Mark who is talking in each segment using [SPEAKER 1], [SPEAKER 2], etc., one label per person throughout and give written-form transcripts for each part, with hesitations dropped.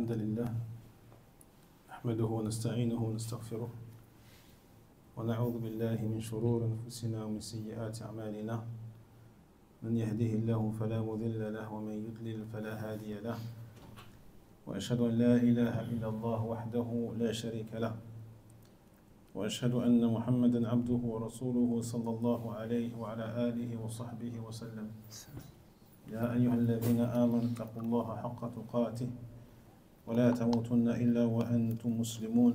[SPEAKER 1] الحمد لله نحمده ونستعينه ونستغفره ونعوذ بالله من شرور أنفسنا ومن سيئات أعمالنا من يهده الله فلا مضل له ومن يضلل فلا هادي له وأشهد أن لا إله إلا الله وحده لا شريك له وأشهد أن محمدا عبده ورسوله صلى الله عليه وعلى آله وصحبه وسلم يا أيها الذين آمنوا اتقوا الله حق تقاته ولا تموتن إلا وأنتم مسلمون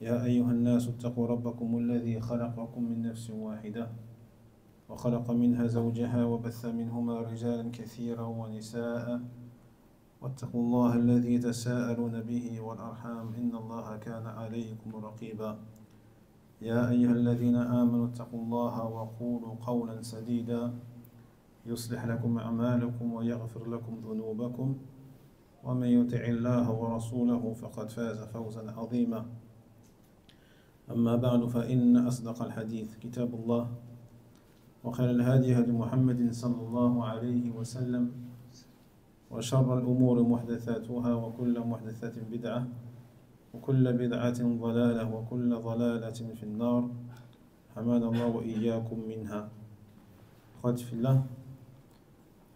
[SPEAKER 1] يا أيها الناس اتقوا ربكم الذي خلقكم من نفس واحدة وخلق منها زوجها وبث منهما رجالا كثيرا ونساء واتقوا الله الذي تساءلون به والأرحام إن الله كان عليكم رقيبا يا أيها الذين آمنوا اتقوا الله وقولوا قولا سديدا يصلح لكم أعمالكم ويغفر لكم ذنوبكم ومن يطع الله ورسوله فقد فاز فوزا عظيما أما بعد فإن أصدق الحديث كتاب الله وخير الهدي هدي محمد صلى الله عليه وسلم وشر الأمور محدثاتها وكل محدثة بدعة وكل بدعة ضلالة وكل ضلالة في النار حمانا الله وإياكم منها. أخواتي في الله،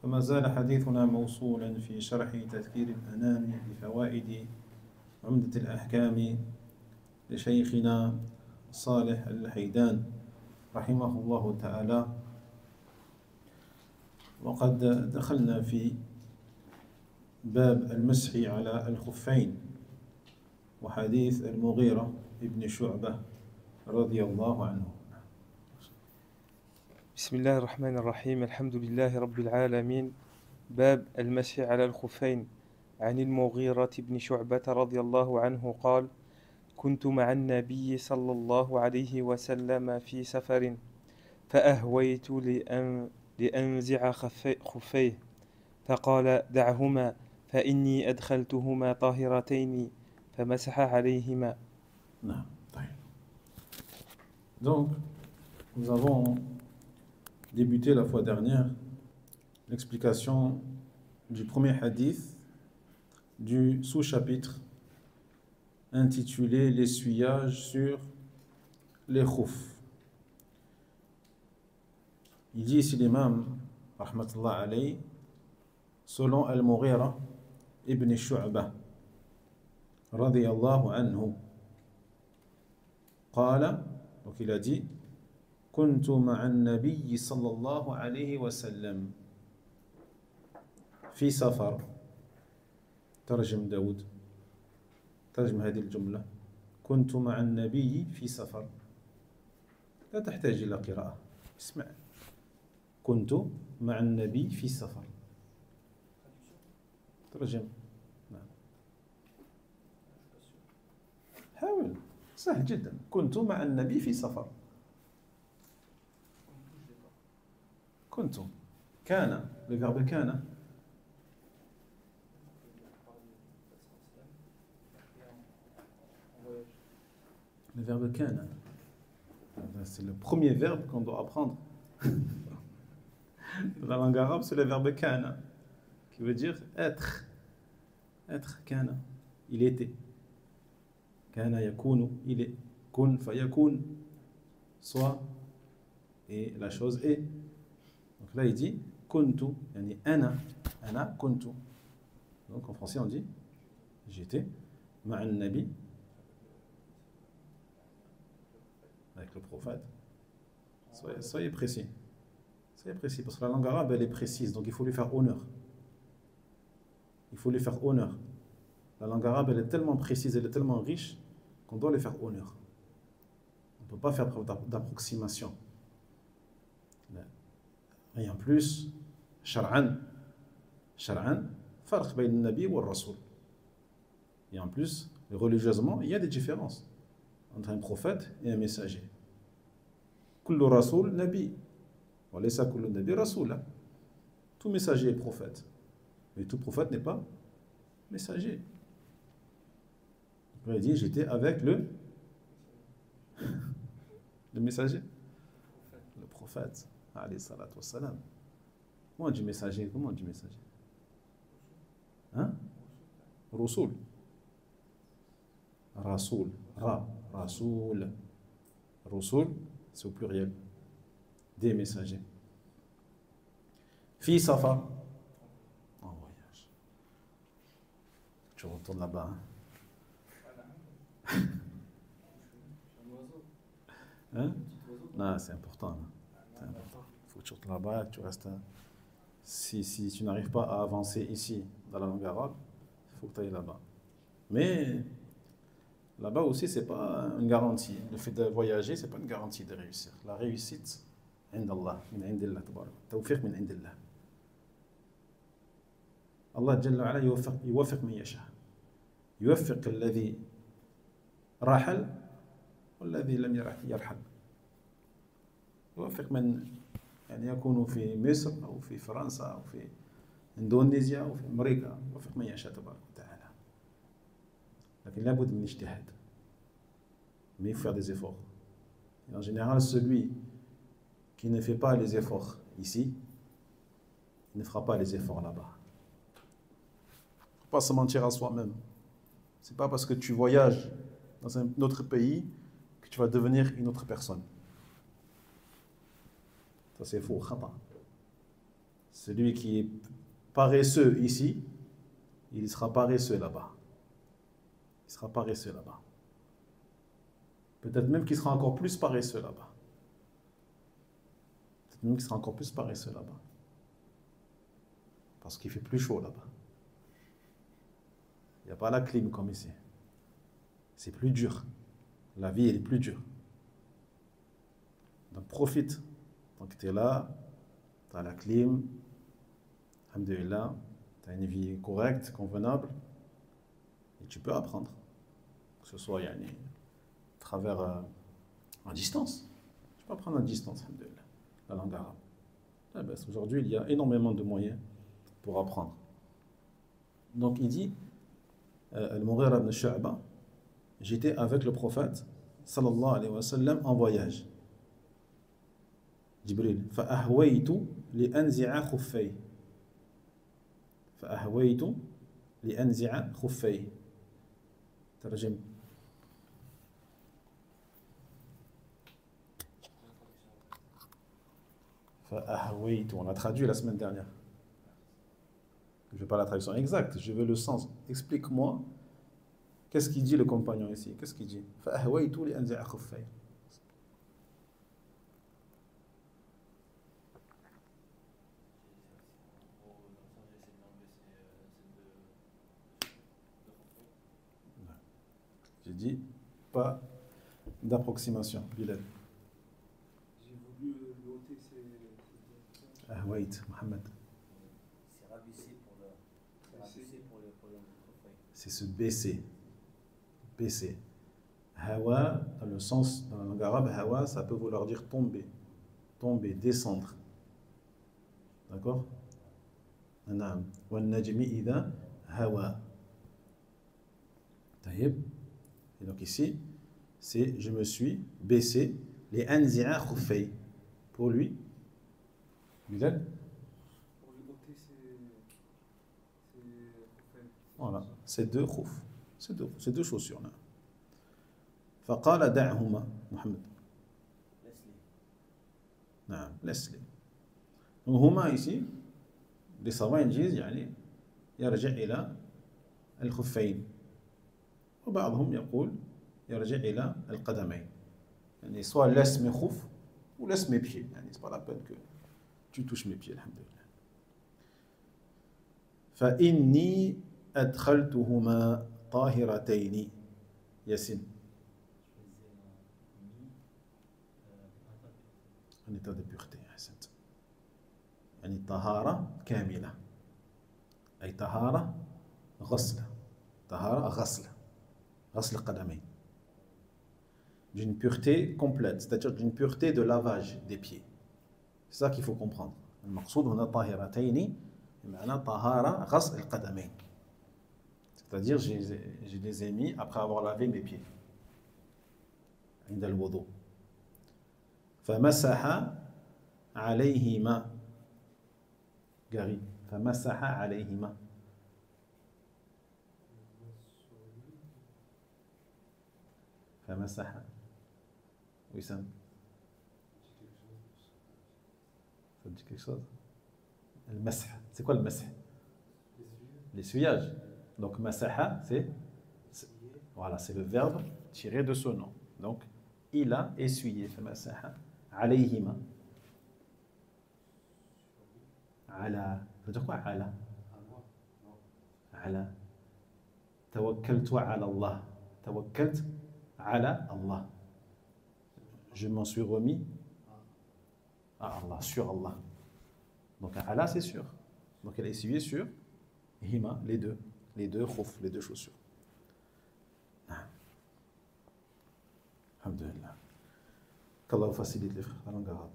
[SPEAKER 1] فما زال حديثنا موصولا في شرح تذكير الأنام بفوائد عمدة الأحكام لشيخنا صالح الحيدان رحمه الله تعالى، وقد دخلنا في باب المسح على الخفين وحديث المغيرة ابن شعبة رضي الله عنه.
[SPEAKER 2] بسم الله الرحمن الرحيم. الحمد لله رب العالمين. باب المسح على الخفين. عن المغيرة بن شعبة رضي الله عنه قال: كنت مع النبي صلى الله عليه وسلم في سفر فأهويت لأنزع خفيه فقال: دعهما فإني أدخلتهما طاهرتين فمسح عليهما.
[SPEAKER 1] نعم. طيب. Donc, nous avons débuté la fois dernière l'explication du premier hadith du sous-chapitre intitulé l'essuyage sur les khoufs. Il dit ici l'imam rahmatullah alayhi, selon Al-Mughira ibn Shu'bah radiyallahu anhu, qala, donc il a dit: كنت مع النبي صلى الله عليه وسلم في سفر. ترجم داود، ترجم هذه الجملة: كنت مع النبي في سفر. لا تحتاج إلى قراءة، اسمع: كنت مع النبي في سفر. ترجم. نعم. حاول، سهل جدا. كنت مع النبي في سفر. كنت كان، le verbe كان. Le verbe كان, c'est le premier verbe qu'on doit apprendre. Dans la langue arabe, c'est le verbe كان, qui veut dire être. Être, كان, il était. كان يكون, il est. كن فيكون, soit, et la chose est. Donc là, il dit kuntu, yani ana kuntu. Donc en français, on dit j'étais ma'an nabi, avec le prophète. Soyez précis. Soyez précis, parce que la langue arabe, elle est précise, donc il faut lui faire honneur. Il faut lui faire honneur. La langue arabe, elle est tellement précise, elle est tellement riche qu'on doit lui faire honneur. On ne peut pas faire preuve d'approximation. Et en plus, shar'an, farq bayn al-nabi wa al-rasoul. Et en plus, religieusement, il y a des différences entre un prophète et un messager. Kullu rasoul nabi, wa laysa kullu nabi rasoula. Tout messager est prophète, mais tout prophète n'est pas messager. Il dit: j'étais avec le messager, le prophète. Alayhi salatu wassalam. Comment on dit messager? Comment on dit messager? Hein? Rasoul. Rasoul. Rasoul. Rasoul, c'est au pluriel. Des messagers. Fi Safar. En voyage. Tu retournes là-bas. Hein? Non, c'est important. Hein? C'est important. Il faut que tu retournes là-bas, que tu restes. Si tu n'arrives pas à avancer ici, dans la langue arabe, il faut que tu ailles là-bas. Mais là-bas aussi, ce n'est pas une garantie. Le fait de voyager, ce n'est pas une garantie de réussir. La réussite, عند الله من عند الله تبارك توفيق من عند الله. الله جل وعلا يوفق من يشاء. يوفق الذي رحل والذي لم يرحل. يوفق من يعني يكون في مصر أو في فرنسا أو في إندونيسيا أو في أمريكا. يوفق من يشاء تبارك وتعالى. لكن لابد من اجتهاد. Mais il faut faire des efforts. Et en général, celui qui ne fait pas les efforts ici, il ne fera pas les efforts là-bas. Il ne faut pas se mentir à soi-même. Ce n'est pas parce que tu voyages dans un autre pays que tu vas devenir une autre personne. Ça c'est faux, khata. Celui qui est paresseux ici, il sera paresseux là-bas. Il sera paresseux là-bas. Peut-être même qu'il sera encore plus paresseux là-bas. Peut-être même qu'il sera encore plus paresseux là-bas. Parce qu'il fait plus chaud là-bas. Il n'y a pas la clim comme ici. C'est plus dur. La vie, elle est plus dure. Donc profite. Donc tu es là, tu as la clim, alhamdoulilah, tu as une vie correcte, convenable, et tu peux apprendre. Que ce soit à travers à distance. Tu peux apprendre à distance, alhamdoulilah, la langue arabe. Aujourd'hui, il y a énormément de moyens pour apprendre. Donc il dit, Al-Mughira ibn Shu'ba, j'étais avec le prophète, sallallahu alayhi wa sallam, en voyage. جبريل فأهويت لأنزع خفيه فأهويت لأنزع خفيه ترجم فأهويت on l'a traduit la semaine dernière. Je ne veux pas la traduction exacte, je veux le sens. Explique-moi qu'est-ce qu'il dit le compagnon ici. Qu'est-ce qu'il dit? فأهويت لأنزع خفيه. J'ai dit pas d'approximation. Bilal.
[SPEAKER 3] J'ai voulu le ôter,
[SPEAKER 1] Ah, wait, Mohamed.
[SPEAKER 3] c'est rabaisser pour le
[SPEAKER 1] C'est se baisser. Baisser. Hawa, dans le sens, dans la langue arabe, hawa, ça peut vouloir dire tomber. Tomber, descendre. D'accord? Naam. Wan najmi idha hawa. Taïb. Et donc ici, c'est je me suis baissé les anzi'a khufay. Pour lui, Bilal.
[SPEAKER 3] Pour lui ôter
[SPEAKER 1] Voilà, c'est deux khouf. C'est deux chaussures là. فقال دعهما محمد. نعم, laisse-les. Donc huma ici, les savants disent يعني يرجع إلى الخفين. وبعضهم يقول يرجع إلى القدمين. يعني soit laisse mes khouf ou laisse mes pieds. يعني c'est pas la peine que tu touches mes pieds alhamdulillah. فإني أدخلتهما طاهرتين. Yassine. En état de pureté. يعني طهارة كاملة. أي طهارة غسل. طهارة غسل. غسل القدمين. D'une pureté complète, c'est-à-dire d'une pureté de lavage des pieds. C'est ça qu'il faut comprendre. المقصود هنا طاهرتين بمعنى طهارة غسل القدمين. C'est-à-dire je les ai mis après avoir lavé mes pieds. عند الوضوء. فمسح عليهما. Gary. فمسح عليهما. La masaha. Oui, ça te dit quelque chose? Le masah. C'est quoi le masah? L'essuyage. Donc, masaha, voilà, c'est le verbe tiré de ce nom. Donc, il a essuyé. Fait masaha. Alayhima. Ala. Ça veut dire quoi, ala? Ala. Tawakkaltu ala Allah. Tawakkalt ala Allah. Je m'en suis remis à Allah, sur Allah. Donc, ala, c'est sûr. Donc, elle a essuyé sur hima, les deux khouf, les deux chaussures. Alhamdulillah. Qu'Allah facilite les frères, la langue arabe.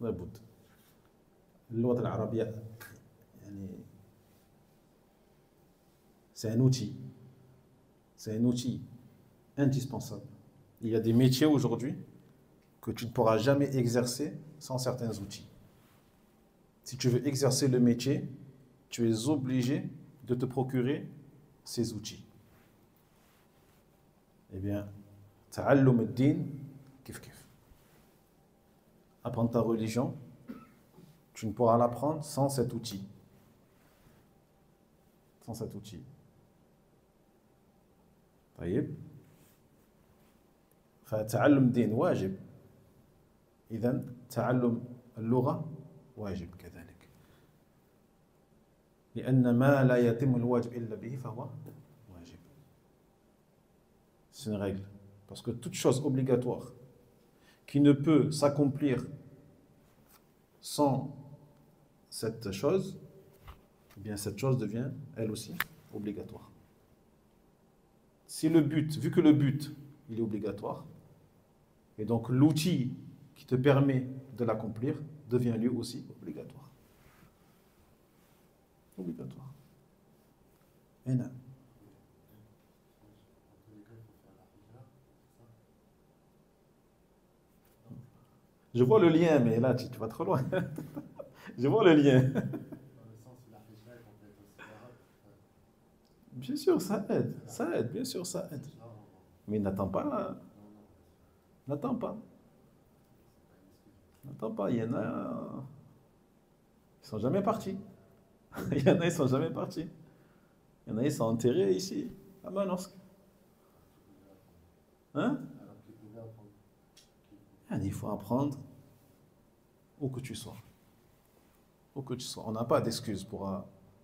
[SPEAKER 1] La bout. اللغة العربية يعني c'est un outil indispensable. Il y a des métiers aujourd'hui que tu ne pourras jamais exercer sans certains outils. Si tu veux exercer le métier, tu es obligé de te procurer ces outils. Eh bien, ta'allum ad-din kif kif. Apprendre ta religion, tu ne pourras l'apprendre sans cet outil. Sans cet outil. طيب. فتعلم الدين واجب. إذن تعلم اللغة واجب كذلك. لأن ما لا يتم الواجب إلا به فهو واجب. C'est une règle. Parce que toute chose obligatoire qui ne peut s'accomplir sans cette chose, eh bien cette chose devient elle aussi obligatoire. Si le but, vu que le but il est obligatoire, et donc l'outil qui te permet de l'accomplir devient lui aussi obligatoire. Obligatoire. Et non. Je vois le lien, mais là tu vas trop loin. Je vois le lien. Bien sûr, ça aide, bien sûr, ça aide. Mais n'attends pas, n'attends pas. N'attends pas, il y en a, ils sont jamais partis. Il y en a, ils sont jamais partis. Il y en a, ils sont enterrés ici, à Manosque. Hein? Il faut apprendre où que tu sois. Où que tu sois. On n'a pas d'excuse pour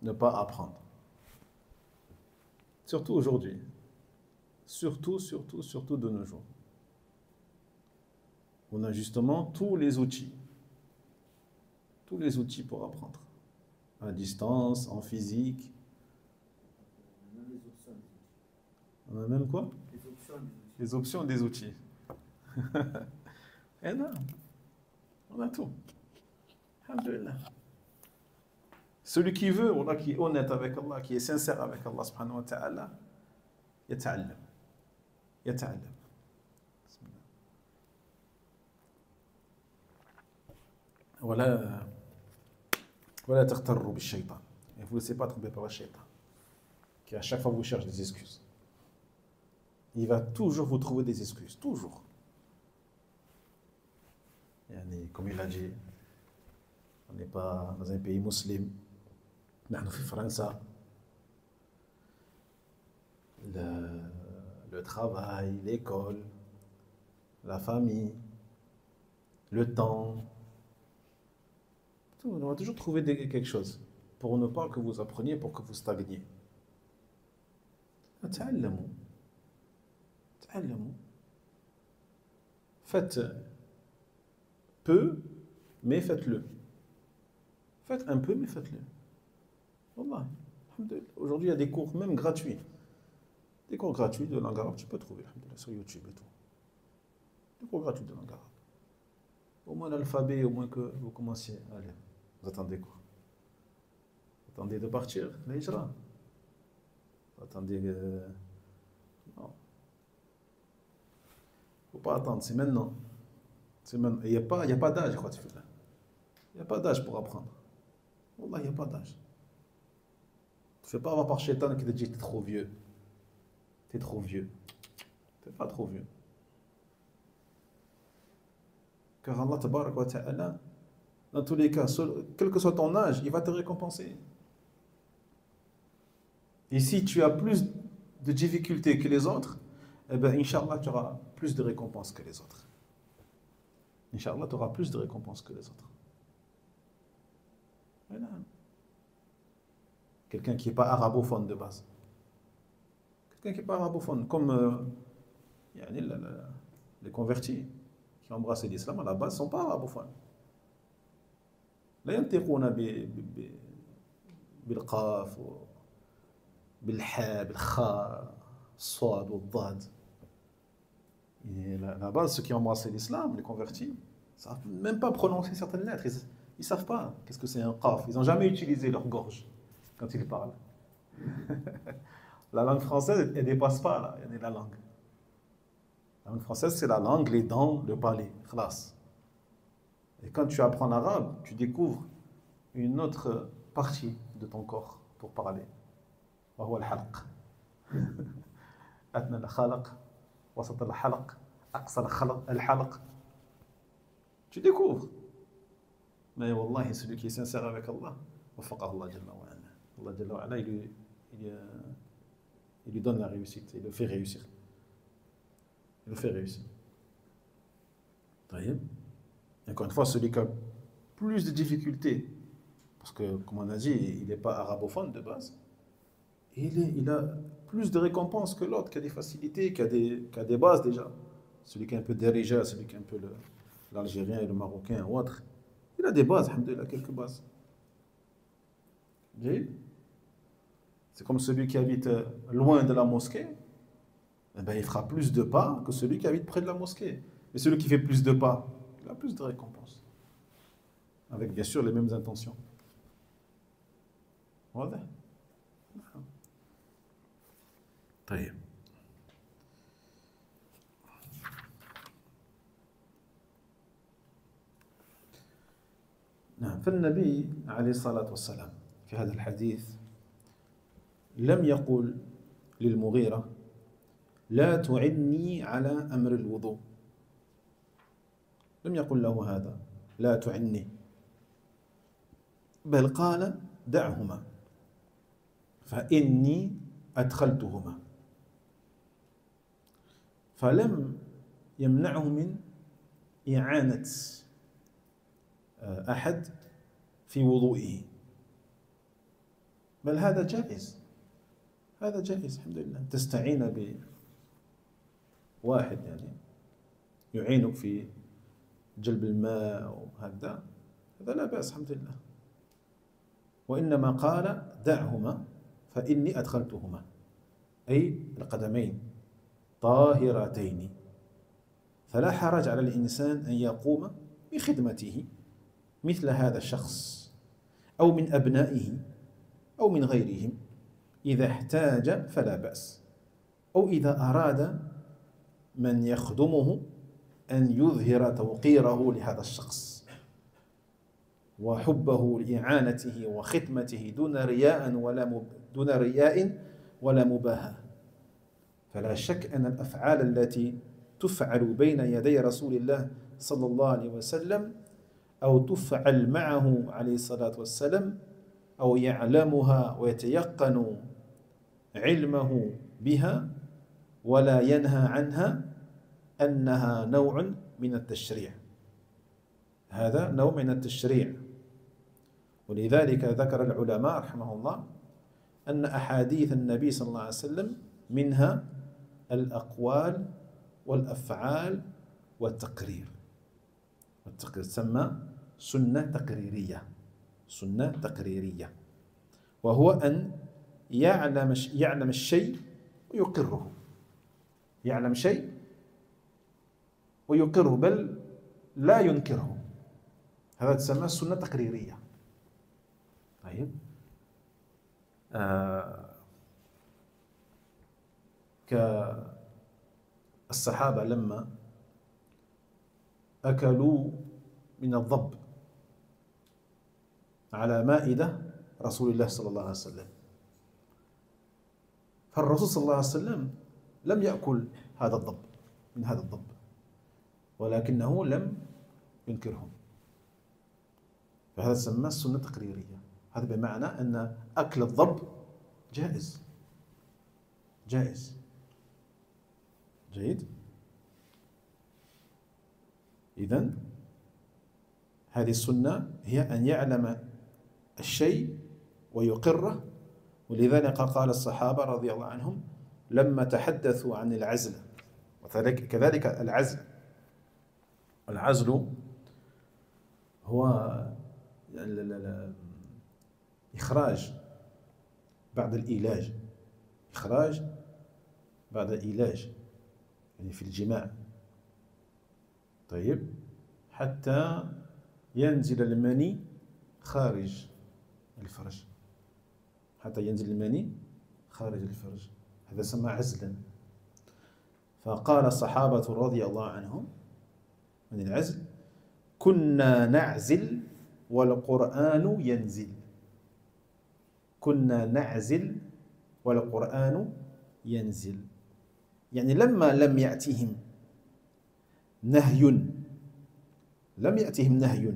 [SPEAKER 1] ne pas apprendre. Surtout aujourd'hui. Surtout de nos jours. On a justement tous les outils. Tous les outils pour apprendre. À distance, en physique. On a même quoi? Les options des outils. Et non. On a tout. Alhamdulillah. Celui qui veut, Allah, qui est honnête avec Allah, qui est sincère avec Allah subhanahu wa ta'ala, يتعلم. يتعلم. بسم الله. ولا تغتروا بالشيطان. Et vous ne laissez pas tromper par le shaitan, qui à chaque fois vous cherche des excuses. Il va toujours vous trouver des excuses, toujours. Comme il a dit, on n'est pas dans un pays musulman. نحن في فرنسا. Le travail, l'école, la famille, le temps. On va toujours trouver quelque chose pour ne pas que vous appreniez, pour que vous stagniez. تعلموا. Faites peu, mais faites-le. Faites un peu, mais faites-le. Wallah. Aujourd'hui, il y a des cours même gratuits. Des cours gratuits de langue arabe, tu peux trouver sur YouTube et tout. Des cours gratuits de langue arabe. Au moins l'alphabet, au moins que vous commenciez. Allez, vous attendez quoi? Vous attendez de partir, l'hijra. Vous attendez. Non. Faut pas attendre, c'est maintenant. Il n'y a pas d'âge, quoi. Il n'y a pas d'âge pour apprendre. Wallah, il n'y a pas d'âge. Tu ne fais pas avoir par shaitan qui te dit t'es trop vieux. T'es trop vieux. Tu n'es pas trop vieux. Car Allah tabarak wa ta'ala, dans tous les cas, quel que soit ton âge, il va te récompenser. Et si tu as plus de difficultés que les autres, eh bien, Inch'Allah, tu auras plus de récompenses que les autres. Inch'Allah, tu auras plus de récompenses que les autres. Voilà. Quelqu'un qui n'est pas arabophone de base. Quelqu'un qui n'est pas arabophone, comme les convertis qui ont embrassé l'islam, à la base, ne sont pas arabophones. لا ينطقون بالقاف بالحاء بالخاء الصاد والضاد. La base, ceux qui ont embrassé l'islam, les convertis, ne savent même pas prononcer certaines lettres. Ils ne savent pas qu'est-ce que c'est un qaf. Ils n'ont jamais utilisé leur gorge quand ils parlent. La langue française, elle ne dépasse pas là, la langue. La langue française, c'est la langue, les dents, le palais, khlas. Et quand tu apprends l'arabe, tu découvres une autre partie de ton corps pour parler. وهو الحلق. أدنى الخلق, وسط الحلق, أقصى الحلق. Tu découvres. Mais wallahi, celui qui est sincère avec Allah, وفقه الله جل وعلا. Allah جل وعلا, il lui donne la réussite, il le fait réussir. Il le fait réussir. Et encore une fois, celui qui a plus de difficultés, parce que, comme on a dit, il n'est pas arabophone de base, il a plus de récompenses que l'autre, qui a des facilités, qui a des bases déjà. Celui qui est un peu derija, celui qui est un peu l'algérien et le marocain ou autre, il a des bases, alhamdoulilah, quelques bases. C'est comme celui qui habite loin de la mosquée, eh ben, il fera plus de pas que celui qui habite près de la mosquée. Et celui qui fait plus de pas, il a plus de récompenses. Avec bien sûr les mêmes intentions. Voilà. طيب. نعم. فالنبي عليه الصلاة والسلام في هذا الحديث لم يقل للمغيرة لا تعني على أمر الوضوء. لم يقل له هذا لا تعني، بل قال دعهما فإني أدخلتهما. فلم يمنعه من إعانة أحد في وضوئه، بل هذا جائز. هذا جائز الحمد لله. تستعين بواحد يعني يعينك في جلب الماء وهكذا، هذا لا بأس الحمد لله. وإنما قال دعهما فإني أدخلتهما، أي القدمين طاهرتين، فلا حرج على الإنسان أن يقوم بخدمته مثل هذا الشخص أو من أبنائه أو من غيرهم إذا احتاج فلا بأس، أو إذا أراد من يخدمه أن يظهر توقيره لهذا الشخص وحبه لإعانته وخدمته دون رياء ولا مباهاة. فلا شك أن الأفعال التي تفعل بين يدي رسول الله صلى الله عليه وسلم أو تفعل معه عليه الصلاة والسلام أو يعلمها ويتيقن علمه بها ولا ينهى عنها أنها نوع من التشريع. هذا نوع من التشريع. ولذلك ذكر العلماء رحمه الله أن أحاديث النبي صلى الله عليه وسلم منها الأقوال والأفعال والتقرير. والتقرير تسمى سنة تقريرية. سنة تقريرية، وهو أن يعلم الشيء ويقره. يعلم شيء ويقره، بل لا ينكره. هذا تسمى سنة تقريرية. طيب. كالصحابة لما أكلوا من الضب على مائدة رسول الله صلى الله عليه وسلم، فالرسول صلى الله عليه وسلم لم يأكل هذا الضب من هذا الضب ولكنه لم ينكرهم، فهذا تسمى السنة التقريرية. هذا بمعنى أن أكل الضب جائز جائز. جيد. إذن هذه السنة هي أن يعلم الشيء ويقره، ولذلك قال الصحابة رضي الله عنهم لما تحدثوا عن العزل، وكذلك العزل. العزل هو إخراج بعد الإيلاج، إخراج بعد الإيلاج يعني في الجماع. طيب، حتى ينزل المني خارج الفرج، حتى ينزل المني خارج الفرج، هذا سمى عزلا. فقال الصحابة رضي الله عنهم من العزل: كنا نعزل والقرآن ينزل. كنا نعزل والقرآن ينزل، يعني لما لم يأتهم نهي، لم يأتهم نهي،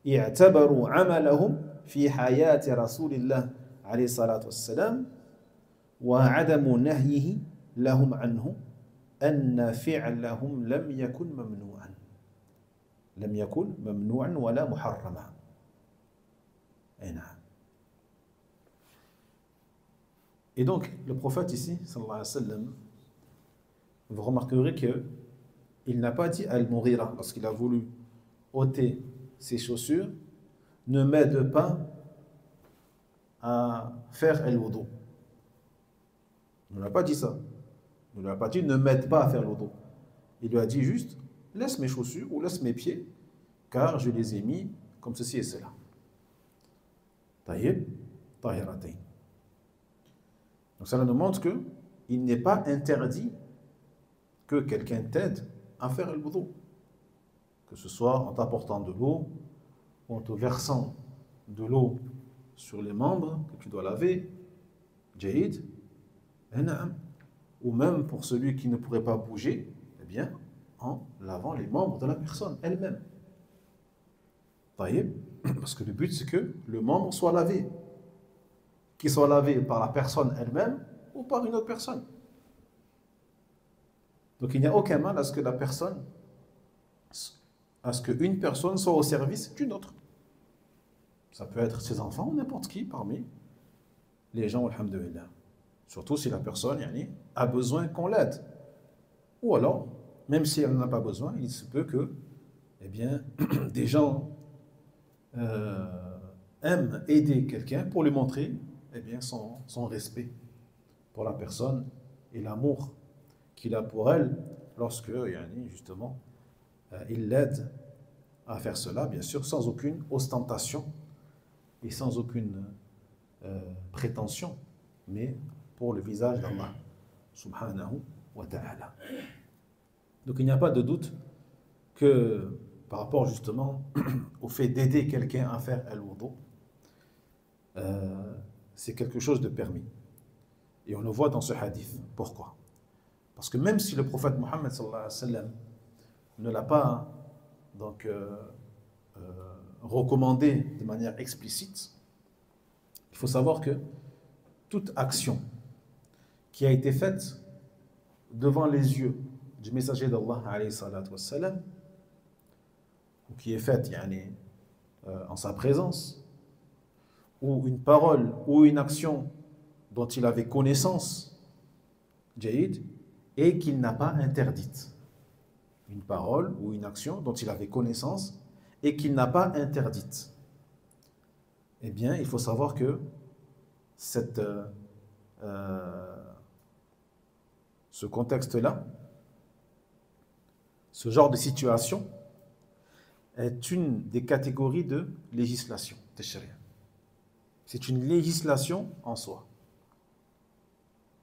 [SPEAKER 1] اعتبروا عملهم في حياة رسول الله عليه الصلاة والسلام وعدم نهيه لهم عنه أن فعلهم لم يكن ممنوعا، لم يكن ممنوعا ولا محرما. أي نعم. Et donc, le prophète ici, sallallahu alayhi wa sallam, vous remarquerez qu'il n'a pas dit à Al-Mughira, lorsqu'il a voulu ôter ses chaussures, ne m'aide pas à faire al-wudu. Il ne l'a pas dit ça. Il ne lui a pas dit ne m'aide pas à faire l'wudu. Il lui a dit juste laisse mes chaussures ou laisse mes pieds, car je les ai mis comme ceci et cela. Tayyib, tahiratayn. Donc ça nous montre qu'il n'est pas interdit que quelqu'un t'aide à faire le wudu, que ce soit en t'apportant de l'eau ou en te versant de l'eau sur les membres que tu dois laver, jahid, ou même pour celui qui ne pourrait pas bouger, eh bien, en lavant les membres de la personne elle-même. Parce que le but c'est que le membre soit lavé, qu'il soit lavé par la personne elle-même ou par une autre personne. Donc il n'y a aucun mal à ce que la personne, à ce qu'une personne soit au service d'une autre. Ça peut être ses enfants ou n'importe qui parmi les gens, alhamdoulilah. Surtout si la personne a besoin qu'on l'aide. Ou alors, même si elle n'en a pas besoin, il se peut que des gens aiment aider quelqu'un pour lui montrer son respect pour la personne et l'amour qu'il a pour elle lorsque, justement, il l'aide à faire cela, bien sûr, sans aucune ostentation et sans aucune prétention, mais pour le visage d'Allah, subhanahu wa ta'ala. Donc il n'y a pas de doute que par rapport justement au fait d'aider quelqu'un à faire al-wudu, c'est quelque chose de permis. Et on le voit dans ce hadith. Pourquoi? Parce que même si le prophète Mohammed sallallahu alayhi wa sallam ne l'a pas recommandé de manière explicite, il faut savoir que toute action qui a été faite devant les yeux du messager d'Allah alayhi salatu wassalam, ou qui est faite en sa présence, ou une parole ou une action dont il avait connaissance, jaïd, et qu'il n'a pas interdite. Une parole ou une action dont il avait connaissance et qu'il n'a pas interdite. Eh bien, il faut savoir que ce contexte-là, ce genre de situation, est une des catégories de législation, tashri'. C'est une législation en soi.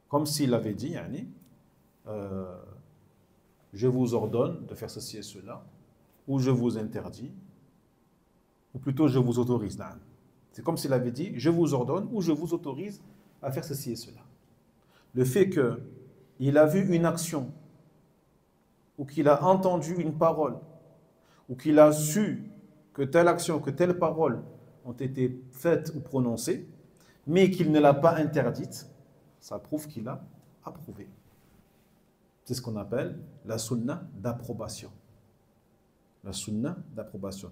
[SPEAKER 1] Comme s'il avait dit, je vous ordonne de faire ceci et cela, ou je vous interdis, ou plutôt je vous autorise. C'est comme s'il avait dit, je vous ordonne ou je vous autorise à faire ceci et cela. Le fait que il a vu une action, ou qu'il a entendu une parole, ou qu'il a su que telle action, que telle parole ont été faites ou prononcées, mais qu'il ne l'a pas interdite, ça prouve qu'il a approuvé. C'est ce qu'on appelle la sunna d'approbation. La sunna d'approbation,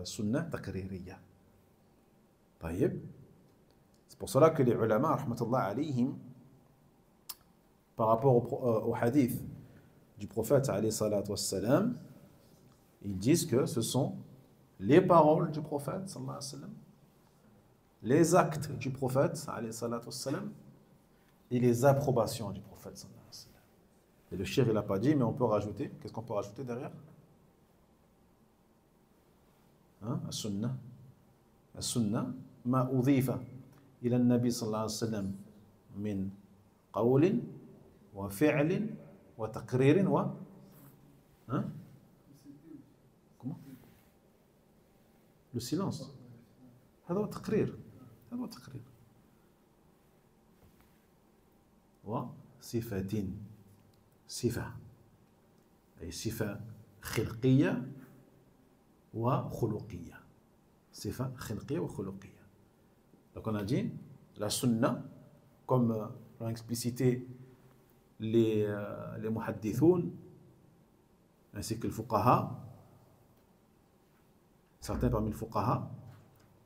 [SPEAKER 1] sunna takririya. Taïeb. C'est pour cela que les ulama, rahmatullah alayhim, par rapport au hadith du prophète, alayhi salatu wassalam, ils disent que ce sont les paroles du prophète, sallallahu alayhi wa sallam, les actes du prophète, alayhi salatu wassalam, et les approbations du prophète, sallallahu alayhi wa sallam. Et le cheikh, il n'a pas dit, mais on peut rajouter. Qu'est-ce qu'on peut rajouter derrière? As-sunnah. As-sunnah, ma udhifa ila an-nabi sallallahu alayhi wa sallam min qawlin wa fi'lin wa taqririn wa... Comment? Le silence. هذا هو تقرير. هذا هو تقرير. وصفة صفة أي صفة خلقية وخلقية. صفة خلقية وخلقية. Donc on a dit la sunna, comme l'ont explicité les muhaddithoun ainsi que le fuqaha, certains parmi les fuqaha,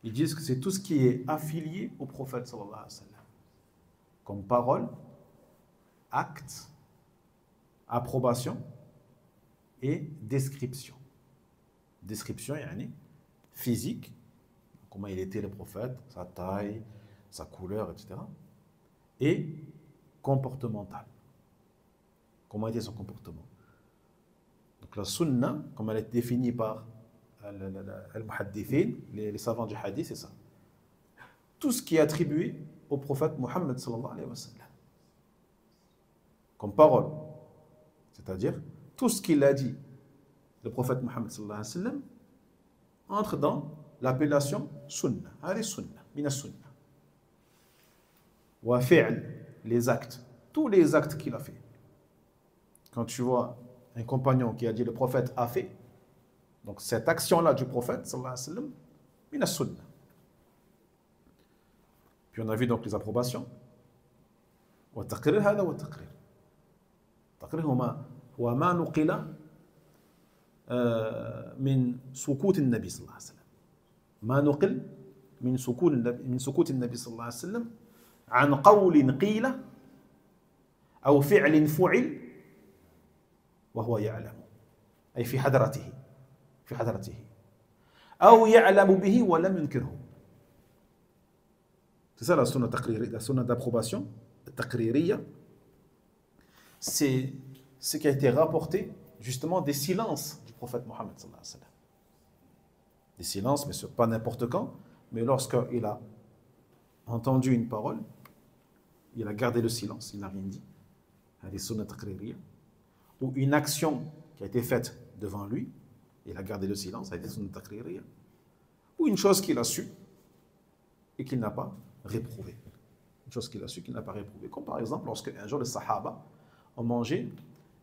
[SPEAKER 1] ils disent que c'est tout ce qui est affilié au prophète sallallahu alayhi wa sallam, comme parole, acte, approbation et description. Description, yani physique, comment il était le prophète, sa taille, sa couleur, etc. Et comportemental. Comment était son comportement. Donc la sunna, comme elle est définie par al-muhaddithin, les savants du hadith, c'est ça. Tout ce qui est attribué au prophète Muhammad sallallahu alayhi wa sallam. Comme parole. C'est-à-dire, tout ce qu'il a dit, le prophète Muhammad sallallahu alayhi wa sallam, entre dans l'appellation sunna. Allez, sunna, mina sunna. Wa fi'l, les actes. Tous les actes qu'il a fait. Quand tu vois un compagnon qui a dit le prophète a fait, donc cette action-là du prophète, sallallahu alayhi wa sallam, mina sunna. Puis on a vu donc les approbations. Wa taqrir hada wa taqrir. Taqrir huwa ma nuqila من سكوت النبي صلى الله عليه وسلم ما نقل من سكوت النبي صلى الله عليه وسلم عن قول قيل أو فعل فعل وهو يعلم أي في حضرته أو يعلم به ولم ينكره. C'est ça la sunna taqririya, la sunna d'approbation taqririya. C'est ce qui a été rapporté justement des silences du prophète Mohammed sallallahu alayhi wa sallam. Des silences, mais pas n'importe quand, mais lorsqu'il a entendu une parole, il a gardé le silence, il n'a rien dit. Des sunnah taqririya. Ou une action qui a été faite devant lui, il a gardé le silence, des sunnah taqririya. Ou une chose qu'il a su et qu'il n'a pas réprouvé. Une chose qu'il a su qu'il n'a pas réprouvé. Comme par exemple, lorsque un jour les Sahaba ont mangé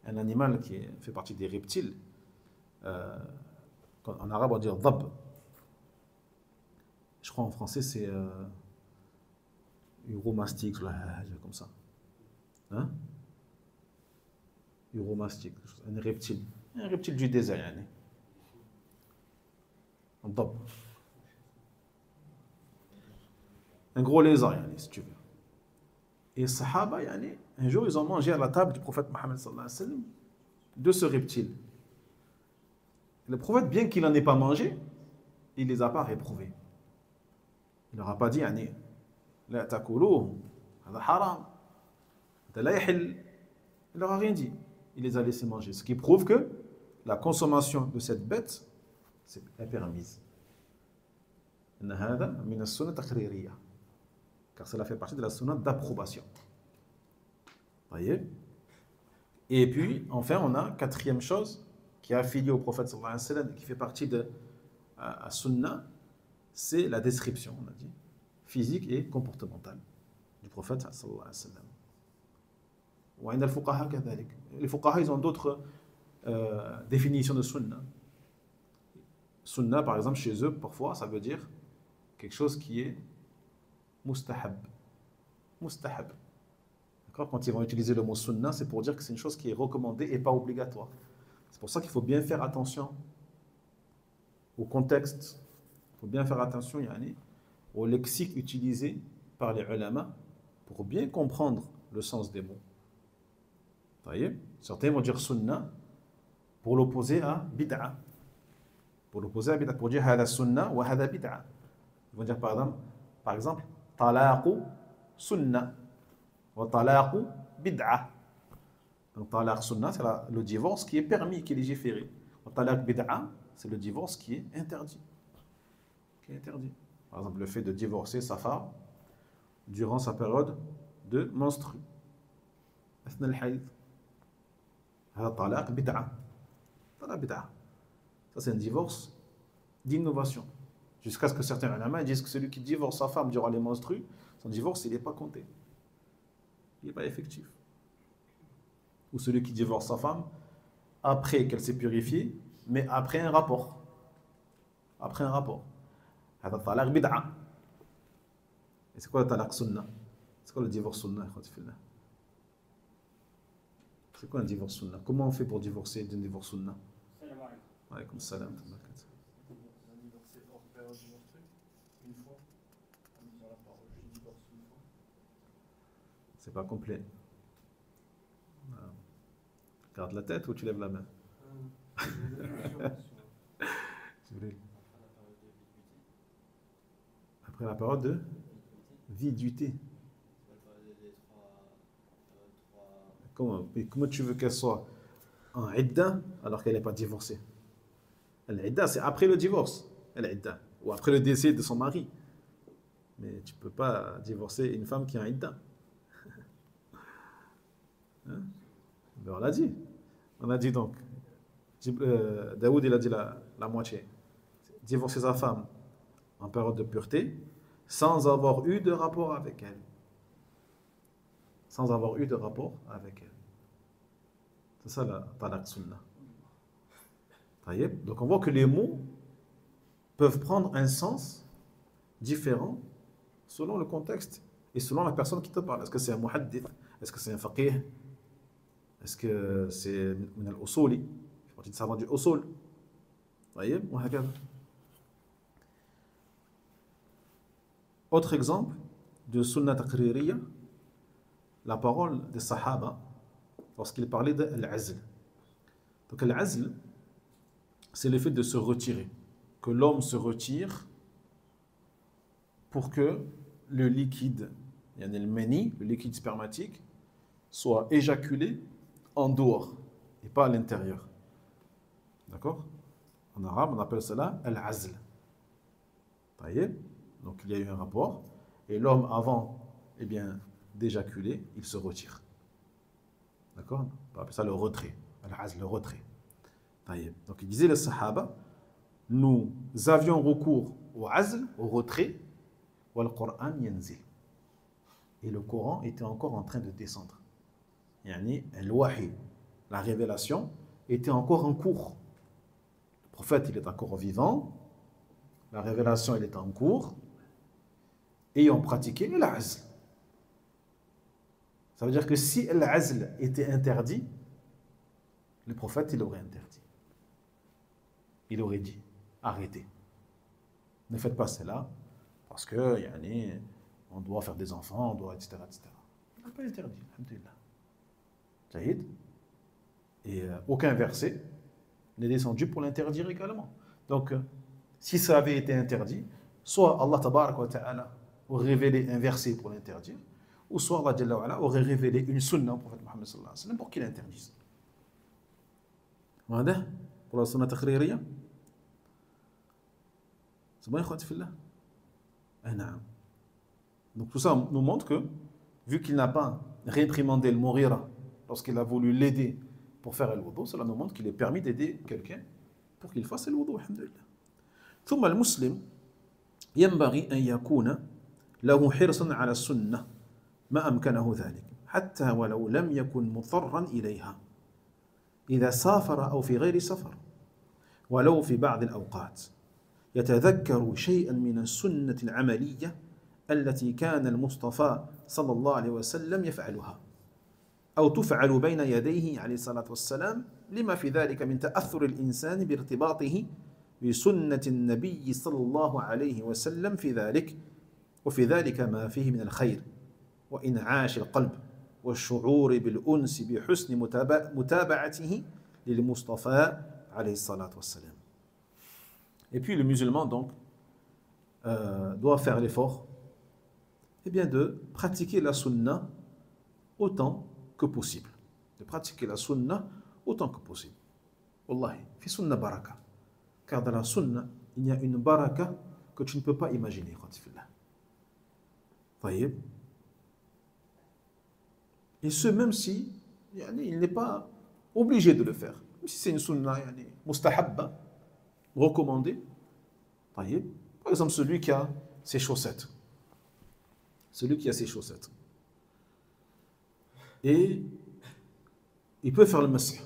[SPEAKER 1] un animal qui fait partie des reptiles. En arabe, on dit dhab. Je crois en français, c'est uromastique, comme ça. Hein? Uromastique, un reptile. Un reptile du désert, yani. Un dhab. Un gros lézard, yani, si tu veux. Et les Sahaba, yani, un jour, ils ont mangé à la table du prophète Mohammed sallallahu alayhi wa sallam de ce reptile. Le prophète, bien qu'il n'en ait pas mangé, il ne les a pas réprouvés. Il leur a pas dit, yani, la takuluhu, hada haram, la yahil. Il leur a rien dit. Il les a laissés manger. Ce qui prouve que la consommation de cette bête est permise. Hada min as-sunnah taqririya. Car cela fait partie de la sunna d'approbation. Voyez? Et puis, enfin, on a quatrième chose qui est affiliée au prophète sallallahu alayhi wa sallam, qui fait partie de la sunna, c'est la description, on a dit, physique et comportementale du prophète sallallahu alayhi wa sallam. وعند الفقهاء كذلك. Les fuqaha, ils ont d'autres définitions de sunnah. Sunnah, par exemple, chez eux, parfois, ça veut dire quelque chose qui est mustahab. Mustahab. D'accord? Quand ils vont utiliser le mot sunnah, c'est pour dire que c'est une chose qui est recommandée et pas obligatoire. C'est pour ça qu'il faut bien faire attention au contexte. Il faut bien faire attention au lexique utilisé par les ulama pour bien comprendre le sens des mots. Certains vont dire sunnah pour l'opposer à bid'a. Pour l'opposer à bid'a, pour dire hada sunnah wa hada bid'a. Ils vont dire par exemple talaqu sunnah wa talaqu bid'a. Donc talaq sunnah, c'est le divorce qui est permis, qui est légiféré. Wa talaq bid'a, c'est le divorce qui est interdit. Qui est interdit. Par exemple, le fait de divorcer sa femme durant sa période de menstru. أثناء الحيض. هذا طلاق بدعة. طلاق بدعة. Ça, c'est un divorce d'innovation. Jusqu'à ce que certains ulama disent que celui qui divorce sa femme durant les menstrues, son divorce, il n'est pas compté. Il n'est pas effectif. Ou celui qui divorce sa femme après qu'elle s'est purifiée, mais après un rapport. Après un rapport. هذا طلاق بدعة. Et c'est quoi le talaq sunnah? C'est quoi le divorce sunnah? C'est quoi un divorce sunnah? Comment on fait pour divorcer d'un divorce sunnah?
[SPEAKER 3] Salam alaikum.
[SPEAKER 1] Alaykoum salam.
[SPEAKER 3] On a divorcé hors période de menstru, une fois. En disant la parole, je divorce une fois.
[SPEAKER 1] C'est pas complet. Voilà. Garde la tête ou tu lèves la main? Jibril. Après la période de viduité. Comment tu veux qu'elle soit en idda alors qu'elle n'est pas divorcée? L'idda, c'est après le divorce. L'idda. Ou après le décès de son mari. Mais tu ne peux pas divorcer une femme qui est en idda. Hein? Ben, on l'a dit. On a dit donc. Daoud, il a dit la moitié. Divorcer sa femme en période de pureté sans avoir eu de rapport avec elle. Sans avoir eu de rapport avec elle. C'est ça la talaq sunnah. Donc on voit que les mots peuvent prendre un sens différent selon le contexte et selon la personne qui te parle. Est-ce que c'est un muhaddith? Est-ce que c'est un faqih? Est-ce que c'est min al-usuli? C'est partie de savant du usul. Autre exemple de sunnah taqririya, la parole des sahaba lorsqu'ils parlaient de l'azl. Donc l'azl, c'est le fait de se retirer, que l'homme se retire pour que le liquide, le mani, le liquide spermatique, soit éjaculé en dehors et pas à l'intérieur. D'accord? En arabe, on appelle cela al-azl. Donc il y a eu un rapport et l'homme avant d'éjaculer, il se retire. D'accord? On appelle ça le retrait. Al-azl, le retrait. Donc il disait les sahaba, nous avions recours au azl, au retrait, wa al-Qur'an yanzil. Et le Coran était encore en train de descendre. Yani al-wahi, la révélation, était encore en cours. Le prophète, il est encore vivant, la révélation, elle est en cours, et on pratiquait l'azl. Ça veut dire que si l'azl était interdit, le prophète, il aurait interdit. Il aurait dit, arrêtez. Ne faites pas cela, parce que, on doit faire des enfants, on doit, etc. Il n'a pas interdit, alhamdulillah. Jahid. Et aucun verset n'est descendu pour l'interdire également. Donc, si ça avait été interdit, soit Allah tabarak wa ta'ala aurait révélé un verset pour l'interdire, ou soit Allah Jalla wa ala aurait révélé une sunna au prophète Muhammad sallallahu alayhi wa sallam pour qu'il l'interdise. Voilà pour la sunna taqririya. C'est bon, ikhwati fillah? Donc tout ça nous montre que, vu qu'il n'a pas réprimandé le Mughira lorsqu'il a voulu l'aider pour faire le wudu, cela nous montre qu'il est permis d'aider quelqu'un pour qu'il fasse le wudu, alhamdulillah. ثم المسلم ينبغي أن يكون له حرص على السنة ما أمكنه ذلك حتى ولو لم يكن مضطرا إليها إذا سافر أو في غير سفر ولو في بعض الأوقات يتذكر شيئا من السنة العملية التي كان المصطفى صلى الله عليه وسلم يفعلها أو تفعل بين يديه عليه الصلاة والسلام لما في ذلك من تأثر الإنسان بارتباطه بسنة النبي صلى الله عليه وسلم في ذلك وفي ذلك ما فيه من الخير وإنعاش القلب والشعور بالأنس بحسن متابعته للمصطفى عليه الصلاة والسلام. Et puis le musulman donc doit faire l'effort eh bien, de pratiquer la sunna autant que possible. De pratiquer la sunna autant que possible. Wallahi, fi sunna baraka. Car dans la sunna, il y a une baraka que tu ne peux pas imaginer. Et ce, même si il n'est pas obligé de le faire. Même si c'est une sunna mustahabba, recommandée. Par exemple, celui qui a ses chaussettes. Celui qui a ses chaussettes. Et il peut faire le masih.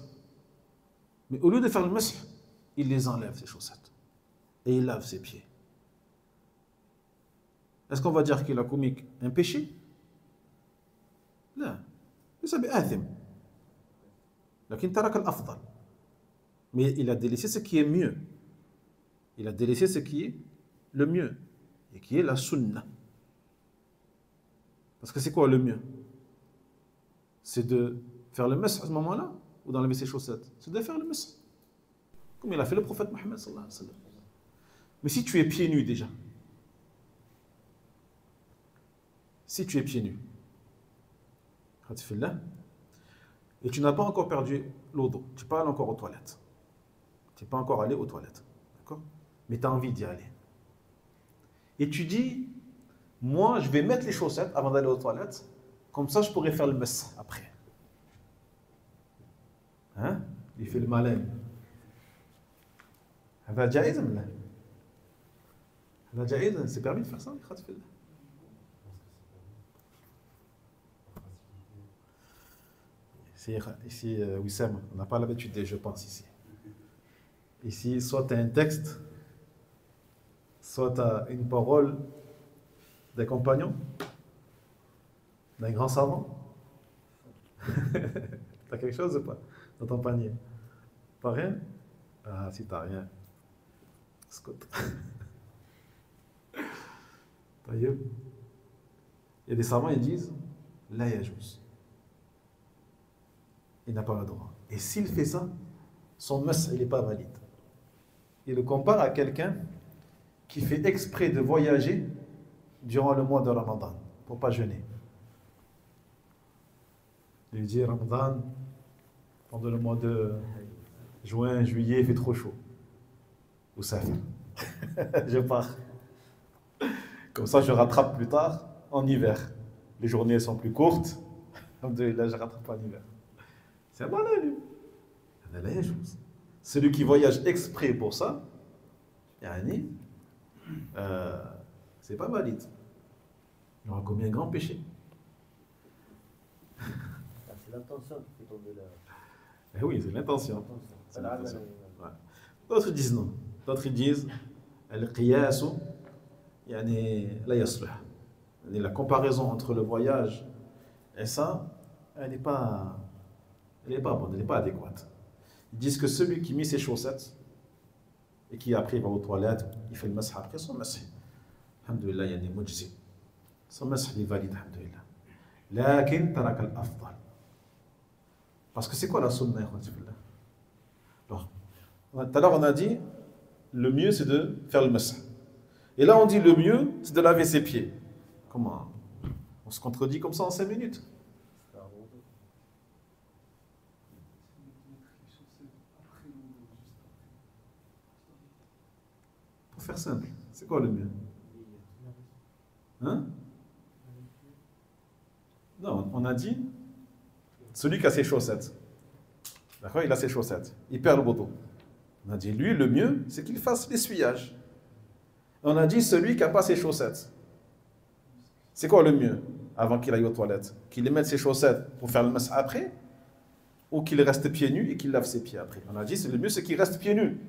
[SPEAKER 1] Mais au lieu de faire le masih, il les enlève, ses chaussettes. Et il lave ses pieds. Est-ce qu'on va dire qu'il a commis un péché? Non. ليس بآثم. لكن ترك الأفضل. Mais il a délaissé ce qui est mieux. Il a délaissé ce qui est le mieux. Et qui est la sunna. Parce que c'est quoi le mieux? C'est de faire le masih à ce moment-là ou d'enlever ses chaussettes? C'est de faire le masih. Comme il a fait le prophète Mohammed sallallahu alayhi wa sallam. Mais si tu es pieds nus déjà, si tu es pieds nus, et tu n'as pas encore perdu l'eau d'eau, tu n'es pas allé encore aux toilettes, tu n'es pas encore allé aux toilettes, d'accord? Mais tu as envie d'y aller. Et tu dis, moi je vais mettre les chaussettes avant d'aller aux toilettes, comme ça je pourrai faire le mess après. Hein? Il fait le malin. هذا جائز ولا لا؟ هذا جائز؟ c'est permis de faire ça? Ici, Wissam, on n'a pas l'habitude des je pense ici. Ici, soit tu as un texte, soit tu as une parole d'un compagnon, d'un grand savant. Tu as quelque chose ou pas dans ton panier? Pas rien? Ah, si tu n'as rien. Scott. Il y a des savants, ils disent la yajouz. Il n'a pas le droit. Et s'il fait ça, son mas, il n'est pas valide. Il le compare à quelqu'un qui fait exprès de voyager durant le mois de Ramadan pour ne pas jeûner. Il dit Ramadan, pendant le mois de juin, juillet, il fait trop chaud. Ou ça fait. Je pars. Comme ça, je rattrape plus tard en hiver. Les journées sont plus courtes. Là, je rattrape en hiver. C'est un malin, lui. Celui qui voyage exprès pour ça, c'est pas valide. Il aura commis un grand péché.
[SPEAKER 4] C'est l'intention qui fait tomber là.
[SPEAKER 1] Eh oui, c'est l'intention. Ouais. D'autres disent non. D'autres disent al-qiyas la yasluh. La comparaison entre le voyage et ça, elle n'est pas bonne, elle n'est pas adéquate. Ils disent que celui qui met ses chaussettes et qui après va aux toilettes, il fait le masih après, son masih, alhamdoulilah, il y a des mujzi. Son masih est valide, alhamdoulilah. Lakin tarak al-afdal. Parce que c'est quoi la sunna? Alors, tout à l'heure on a dit, le mieux c'est de faire le masih. Et là on dit le mieux c'est de laver ses pieds. Comment? On se contredit comme ça en 5 minutes. Pour faire simple, c'est quoi le mieux? Hein? Non, on a dit celui qui a ses chaussettes. D'accord? Il a ses chaussettes. Il perd le bateau. On a dit lui, le mieux, c'est qu'il fasse l'essuyage. On a dit celui qui n'a pas ses chaussettes. C'est quoi le mieux? avant qu'il aille aux toilettes, qu'il mette ses chaussettes pour faire le masih après, ou qu'il reste pieds nus et qu'il lave ses pieds après. On a dit, c'est le mieux, c'est qu'il reste pieds nus.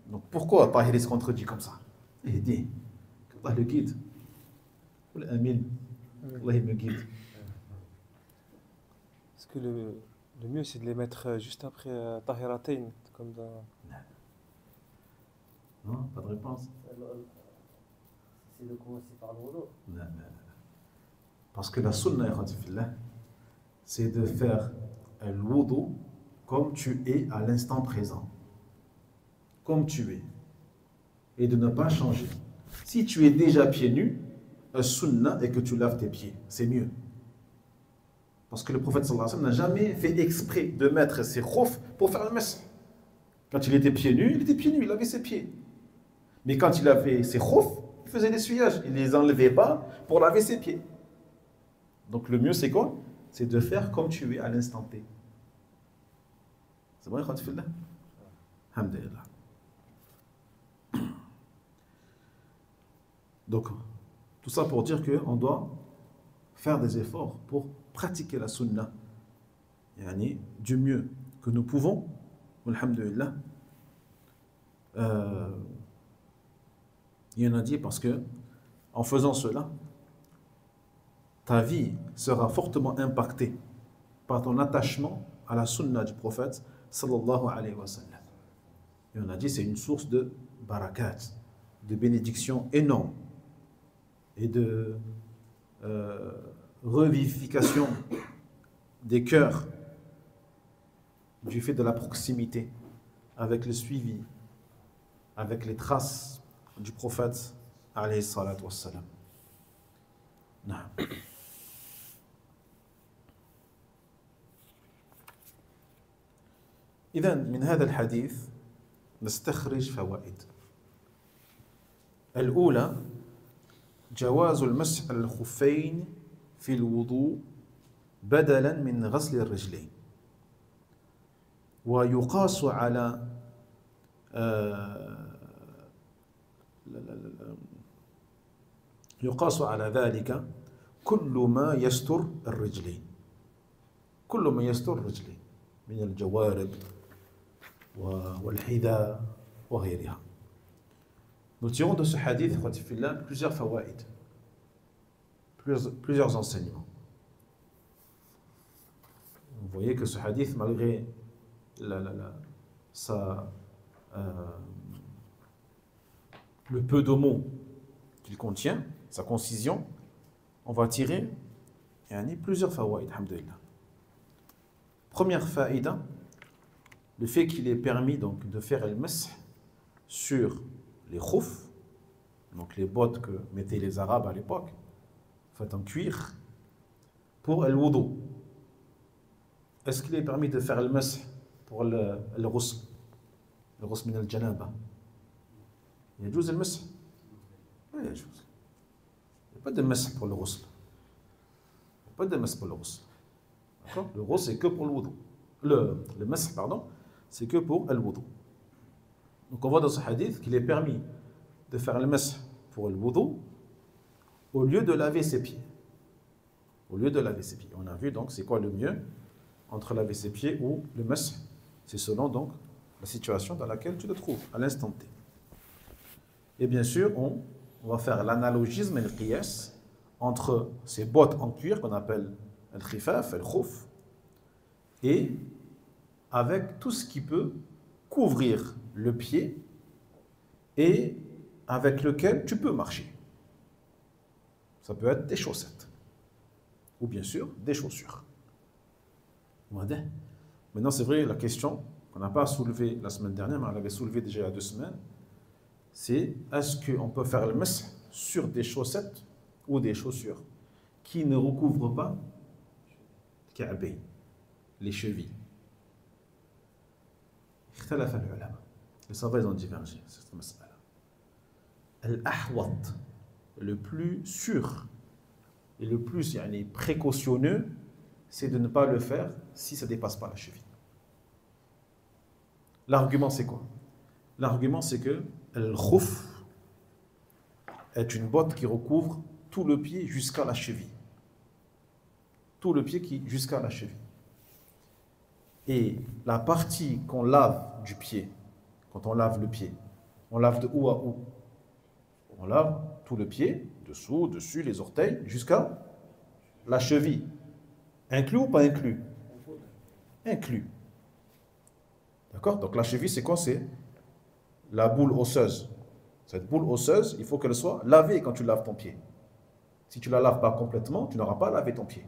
[SPEAKER 1] Donc pourquoi Tahir se contredit comme ça? Il dit, Allah le guide. Amin. Allah il me guide.
[SPEAKER 2] Est-ce que le mieux, c'est de les mettre juste après Tahiratayn, comme dans...
[SPEAKER 1] Non, pas de réponse.
[SPEAKER 4] C'est de commencer par le wudu.
[SPEAKER 1] Non. Parce que la sunna, c'est de faire le wudu comme tu es à l'instant présent. Comme tu es. Et de ne pas changer. Si tu es déjà pieds nus, le sunna est que tu laves tes pieds. C'est mieux. Parce que le prophète sallallahu alayhi wa sallam n'a jamais fait exprès de mettre ses khouf pour faire le masih. Quand il était pieds nus, il lavait ses pieds. Mais quand il avait ses khouf, il faisait l'essuyage. Il ne les enlevait pas pour laver ses pieds. Donc le mieux c'est quoi? C'est de faire comme tu es à l'instant T. C'est bon, Khatifillah? Alhamdulillah. Donc, tout ça pour dire qu'on doit faire des efforts pour pratiquer la sunna. Yani, du mieux que nous pouvons. Alhamdulillah. Il y en a dit parce que en faisant cela, ta vie sera fortement impactée par ton attachement à la sunna du prophète sallallahu alayhi wa sallam. Et on a dit c'est une source de barakat, de bénédiction énorme et de revivification des cœurs du fait de la proximité avec le suivi, avec les traces du prophète alayhi salatu wassalam. إذن من هذا الحديث نستخرج فوائد. الأولى جواز المسح على الخفين في الوضوء بدلا من غسل الرجلين، ويقاس على يقاس على ذلك كل ما يستر الرجلين، كل ما يستر الرجلين من الجوارب والحذاء وغيرها. Nous tirons de ce hadith plusieurs fawaïd, plusieurs enseignements. Vous voyez que ce hadith, malgré le peu de mots qu'il contient, sa concision, on va tirer plusieurs fawaïd, alhamdulillah. Première faïda, le fait qu'il est permis donc de faire le masih sur les khouf, donc les bottes que mettaient les Arabes à l'époque, faites en cuir, pour le wudu. Est-ce qu'il est permis de faire le masih pour le ghusl min al-janaba? يجوز المسح؟ لا يجوز. Il n'y a pas de masih pour le ghusl. Il n'y a pas de masih pour le ghusl. D'accord? Le ghusl c'est que pour le wudu. Le masih, pardon, c'est que pour le wudu. Donc on voit dans ce hadith qu'il est permis de faire le masih pour le wudu au lieu de laver ses pieds. Au lieu de laver ses pieds. On a vu donc c'est quoi le mieux entre laver ses pieds ou le masih. C'est selon donc la situation dans laquelle tu te trouves à l'instant T. Et bien sûr, on va faire l'analogisme et le qiyas entre ces bottes en cuir qu'on appelle le khifaf, le khouf, et avec tout ce qui peut couvrir le pied et avec lequel tu peux marcher. Ça peut être des chaussettes ou bien sûr des chaussures. Maintenant, c'est vrai, la question qu'on n'a pas soulevée la semaine dernière, mais on l'avait soulevée déjà il y a 2 semaines, c'est est-ce qu'on peut faire le masih sur des chaussettes ou des chaussures qui ne recouvrent pas les chevilles. Les savants ont divergé sur cette mas'ala. Al-ahwat, le plus sûr et le plus précautionneux, c'est de ne pas le faire si ça ne dépasse pas la cheville. L'argument c'est quoi? L'argument c'est que le khouf est une botte qui recouvre tout le pied jusqu'à la cheville. tout le pied qui jusqu'à la cheville. Et la partie qu'on lave du pied, quand on lave le pied, on lave de où à où? On lave tout le pied, dessous, dessus, les orteils, jusqu'à la cheville. Inclus ou pas inclus? Inclus. D'accord? Donc la cheville, c'est quoi? C'est la boule osseuse. Cette boule osseuse, il faut qu'elle soit lavée quand tu laves ton pied. Si tu ne la laves pas complètement, tu n'auras pas lavé ton pied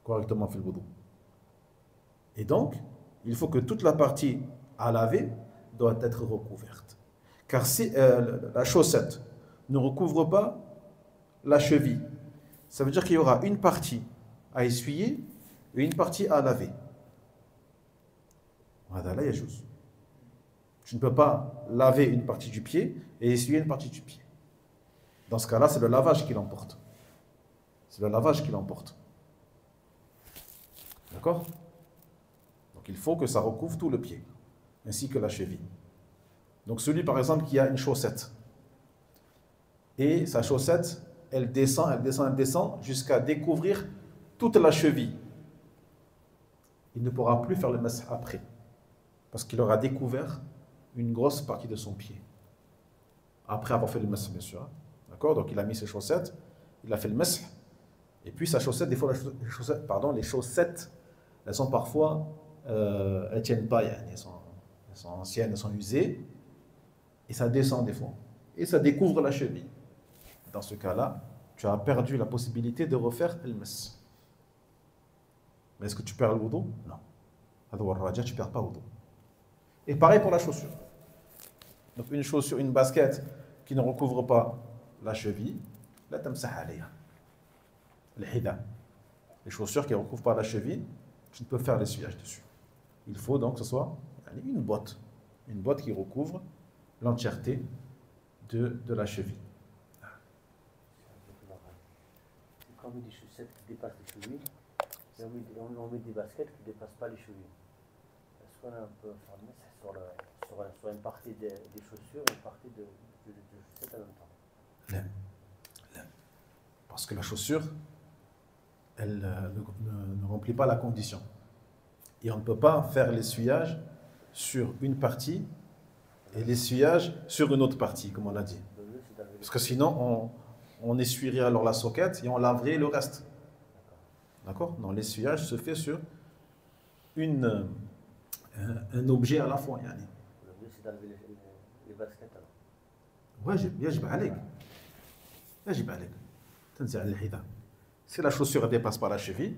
[SPEAKER 1] correctement fait le wudu. Et donc, il faut que toute la partie à laver doit être recouverte. Car si la chaussette ne recouvre pas la cheville, ça veut dire qu'il y aura une partie à essuyer et une partie à laver. Voilà, là, il y a chose. Tu ne peux pas laver une partie du pied et essuyer une partie du pied. Dans ce cas-là, c'est le lavage qui l'emporte. C'est le lavage qui l'emporte. D'accord? Donc il faut que ça recouvre tout le pied, ainsi que la cheville. Donc celui, par exemple, qui a une chaussette, et sa chaussette, elle descend, elle descend, elle descend, jusqu'à découvrir toute la cheville. Il ne pourra plus faire le masah après, parce qu'il aura découvert une grosse partie de son pied. Après avoir fait le masah, bien sûr. D'accord? Donc il a mis ses chaussettes, il a fait le masah, et puis sa chaussette, des fois les chaussettes, elles sont parfois, elles ne tiennent pas, elles sont anciennes, elles sont usées, et ça descend des fois, et ça découvre la cheville. Dans ce cas-là, tu as perdu la possibilité de refaire le masah. Mais est-ce que tu perds le wudu? Non. Tu ne perds pas le wudu. Et pareil pour la chaussure. Donc une chaussure, une basket qui ne recouvre pas la cheville, la tamsah alayha. Le hida. Les chaussures qui ne recouvrent pas la cheville, tu ne peux faire l'essuyage dessus. Il faut donc que ce soit une botte qui recouvre l'entièreté de la cheville.
[SPEAKER 4] Quand on met des chaussettes qui dépassent les chevilles, et on met des baskets qui ne dépassent pas les chevilles. Est-ce qu'on peut faire le masah sur une partie des chaussures et une partie de chaussettes en même temps?
[SPEAKER 1] Non. Parce que la chaussure, elle ne remplit pas la condition. Et on ne peut pas faire l'essuyage sur une partie et l'essuyage sur une autre partie, comme on l'a dit. Parce que sinon, on essuierait alors la soquette et on laverait le reste. D'accord? Non, l'essuyage se fait sur un objet à la fois.
[SPEAKER 4] Le mieux, c'est d'enlever les baskets alors.
[SPEAKER 1] يجب عليك. تنزع الحذاء. Si la chaussure ne dépasse pas la cheville,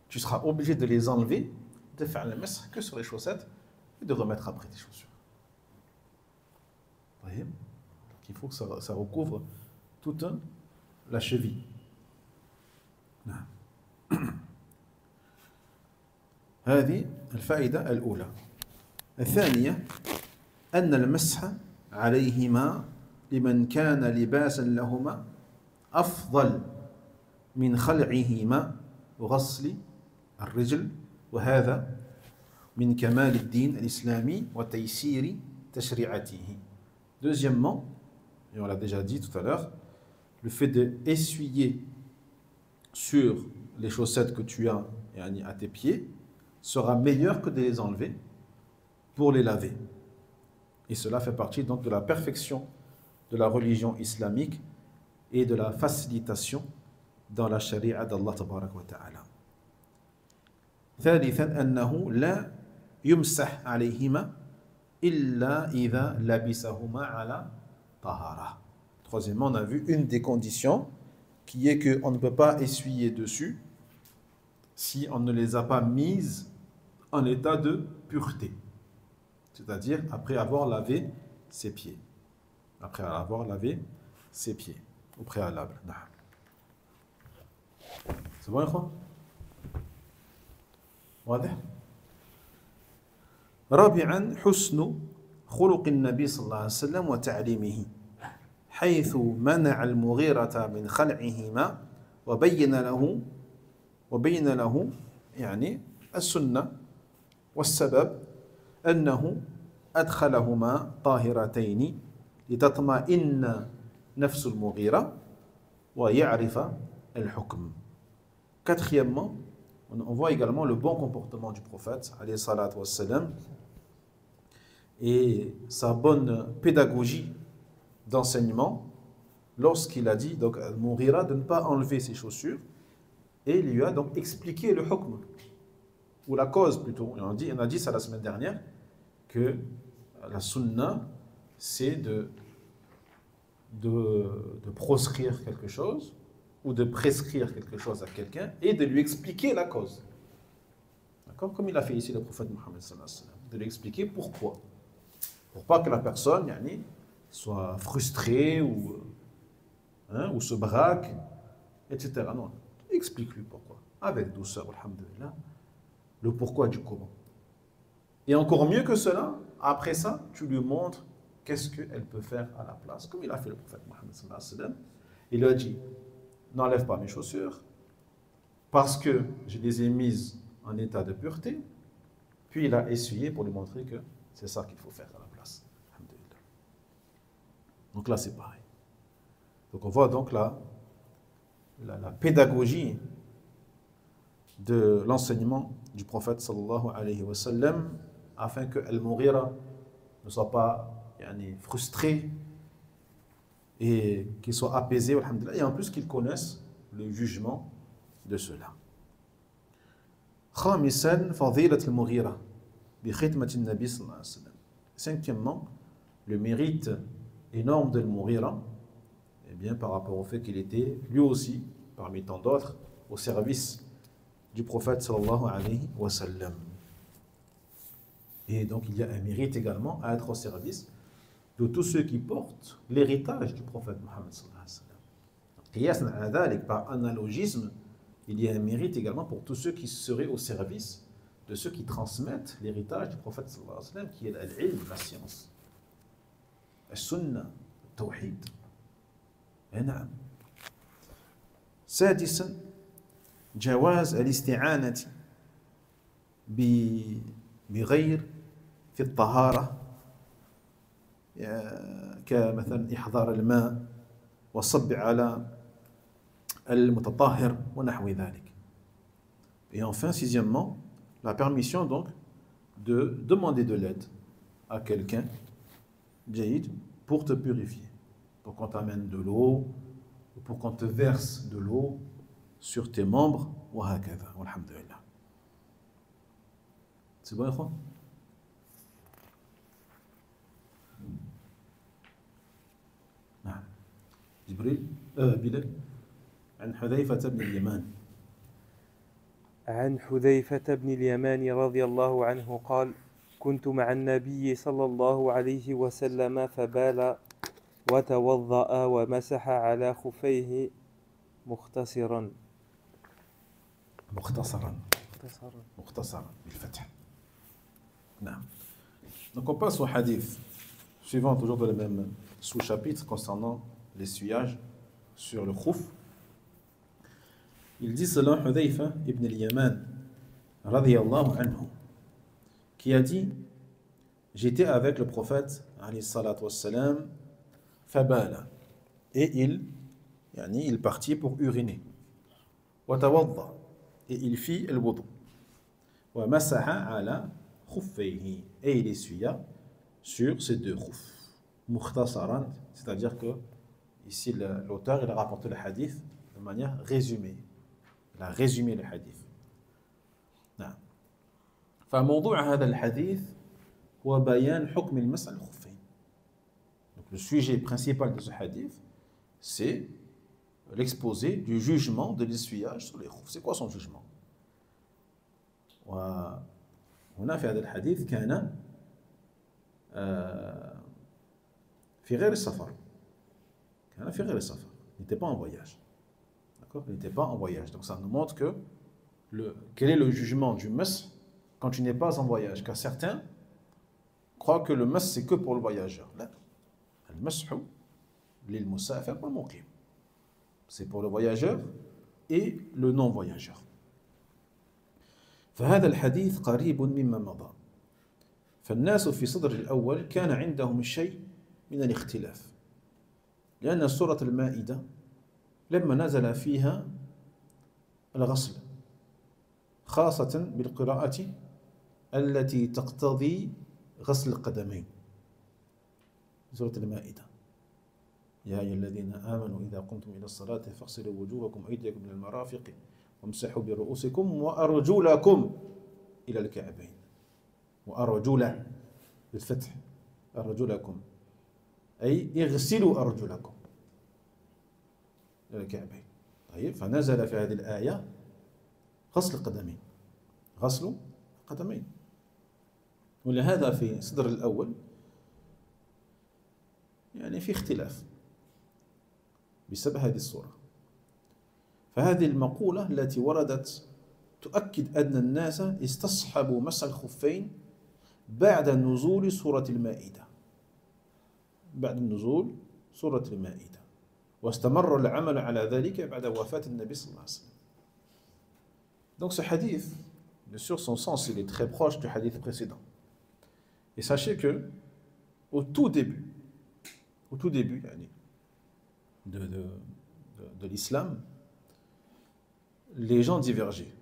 [SPEAKER 1] tu seras obligé de les enlever, de faire le masah que sur les chaussettes et de remettre après tes chaussures. Vous voyez? Donc il faut que ça recouvre toute la cheville. هذه الفائدة الأولى. الثانية أن المسح عليهما لمن كان لباسا لهما أفضل من خلعهما وغسل الرجل وهذا من كمال الدين الإسلامي وتيسير تشريعته. Deuxièmement, et on l'a déjà dit tout à l'heure, le fait d'essuyer sur les chaussettes que tu as à tes pieds sera meilleur que de les enlever pour les laver. Et cela fait partie donc de la perfection de la religion islamique et de la facilitation dans la charia d'Allah tabarak wa ta'ala. ثالثا أنه لا يمسح عليهما إلا إذا لبسهما على طهارة. Troisièmement, on a vu une des conditions qui est qu'on ne peut pas essuyer dessus si on ne les a pas mises en état de pureté, c'est-à-dire après avoir lavé ses pieds. Après avoir lavé ses pieds au préalable. C'est bon, ikhwan? واضح؟ رابعا حسن خلق النبي صلى الله عليه وسلم وتعليمه حيث منع المغيرة من خلعهما وبين له يعني السنة والسبب أنه أدخلهما طاهرتين لتطمئن نفس المغيرة ويعرف الحكم. Quatrièmement, on voit également le bon comportement du prophète, alayhi salatu wassalam, et sa bonne pédagogie d'enseignement lorsqu'il a dit donc, à Al-Mughira de ne pas enlever ses chaussures, et il lui a donc expliqué le hukm, ou la cause plutôt. On a dit ça la semaine dernière, que la sunna, c'est de proscrire quelque chose, ou de prescrire quelque chose à quelqu'un, et de lui expliquer la cause. D'accord? Comme il a fait ici le prophète Mohammed sallallahu alayhi wa sallam, de lui expliquer pourquoi. Pour pas que la personne soit frustrée ou se braque, etc. Non, explique-lui pourquoi. Avec douceur, alhamdulillah, le pourquoi du comment. Et encore mieux que cela, après ça, tu lui montres qu'est-ce qu'elle peut faire à la place. Comme il a fait le prophète Mohammed sallallahu alayhi wa sallam, il lui a dit, n'enlève pas mes chaussures, parce que je les ai mises en état de pureté, puis il a essuyé pour lui montrer que c'est ça qu'il faut faire à la place. Alhamdulillah. Donc là, c'est pareil. Donc on voit donc la pédagogie de l'enseignement du prophète sallallahu alayhi wa sallam, afin que Al-Mughira ne soit pas frustré et qu'il soit apaisé, alhamdulillah, et en plus qu'il connaisse le jugement de cela. Khamisan fadilat al-Mughira bi khidmati an-nabi sallallahu alayhi wa sallam. Cinquièmement, le mérite énorme de Al-Mughira, eh bien, par rapport au fait qu'il était lui aussi, parmi tant d'autres, au service du prophète sallallahu alayhi wa sallam. Et donc il y a un mérite également à être au service de tous ceux qui portent l'héritage du prophète Mohammed sallallahu alayhi wa sallam. Qiyasan ala dhalik, par analogisme, il y a un mérite également pour tous ceux qui seraient au service de ceux qui transmettent l'héritage du prophète sallallahu alayhi wa sallam, qui est l'ilm, la science, السنة التوحيد. نعم. سادسا جواز الاستعانة بغير في الطهارة كمثلا إحضار الماء والصب على المتطهر ونحو ذلك. Et enfin, sixièmement, la permission donc de demander de l'aide à quelqu'un pour te purifier. Pour qu'on t'amène de l'eau, ou pour qu'on te verse de l'eau sur tes membres, وهكذا, walhamdulillah. C'est bon, ikhwan? نعم. جبريل بلال عن حذيفة بن اليمان.
[SPEAKER 2] عن حذيفة بن اليمان رضي الله عنه قال: كنت مع النبي صلى الله عليه وسلم فبال وتوضأ ومسح على خفيه مختصرا
[SPEAKER 1] بالفتح. نعم. Donc on passe au hadith suivant, toujours dans le même sous-chapitre concernant l'essuyage sur le khouf. Il dit selon Hudhayfa ibn al-Yaman radiyallahu anhu, qui a dit: j'étais avec le prophète alayhi salatu wassalam, fabala, et il partit pour uriner, wa tawadda, et il fit le wudu, wa masaha ala khuffayhi, et il essuya sur ses deux khouf, mukhtasaran, c'est-à-dire que ici l'auteur il a rapporté le hadith de manière résumée, il a résumé le hadith. نعم. فموضوع هذا الحديث هو بيان حكم المسح على الخفين. Donc le sujet principal de ce hadith, c'est l'exposé du jugement de l'essuyage sur les khouf. C'est quoi son jugement? وهنا في هذا الحديث كان في غير السفر. كان في غير السفر. Il n'était pas en voyage. D'accord? Il n'était pas en voyage. Donc ça nous montre que quel est le jugement du mas quand tu n'es pas en voyage, car certains croient que le mas c'est que pour le voyageur. Là, le mashu lil musafir wal muqim, c'est pour le voyageur et le non voyageur. فهذا الحديث قريب مما مضى. فالناس في صدر الأول كان عندهم شيء من الاختلاف، لأن سورة المائدة لما نزل فيها الغسل خاصة بالقراءة التي تقتضي غسل القدمين. سورة المائدة: يا أيها الذين آمنوا إذا قمتم إلى الصلاة فاغسلوا وجوهكم وأيديكم إلى المرافق وامسحوا برؤوسكم وأرجلكم إلى الكعبين. وأرجل بالفتح، أرجلكم أي اغسلوا أرجلكم إلى الكعبين. طيب، فنزل في هذه الآية غسل القدمين، غسل القدمين. ولهذا في الصدر الأول يعني في اختلاف بسبب هذه الصورة. فهذه المقولة التي وردت تؤكد أن الناس استصحبوا مسح الخفين بعد نزول سورة المائدة، بعد نزول سورة المائدة، واستمر العمل على ذلك بعد وفاة النبي صلى الله عليه وسلم. Donc ce hadith, bien sûr, son sens il est très proche du hadith précédent. Et sachez que au tout début yani, de l'islam, les gens divergeaient.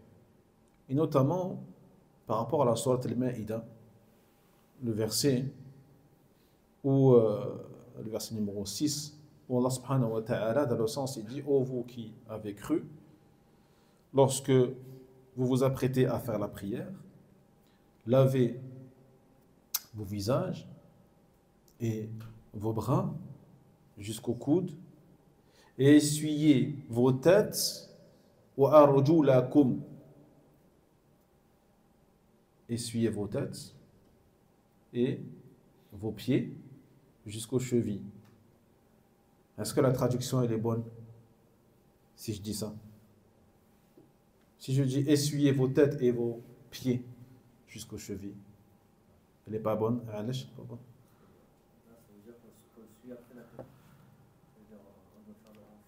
[SPEAKER 1] Et notamment par rapport à la sourate al-Ma'ida, le verset le verset numéro 6, où Allah subhanahu wa ta'ala, dans le sens, il dit: ô vous qui avez cru, lorsque vous vous apprêtez à faire la prière, lavez vos visages et vos bras jusqu'au coude, et essuyez vos têtes, wa arjulakum, essuyez vos têtes et vos pieds jusqu'aux chevilles. Est-ce que la traduction elle est bonne si je dis ça? Si je dis essuyez vos têtes et vos pieds jusqu'aux chevilles, elle n'est pas bonne? Pas bonne.
[SPEAKER 4] Ça veut dire qu'on suit après la tête. Ça veut dire on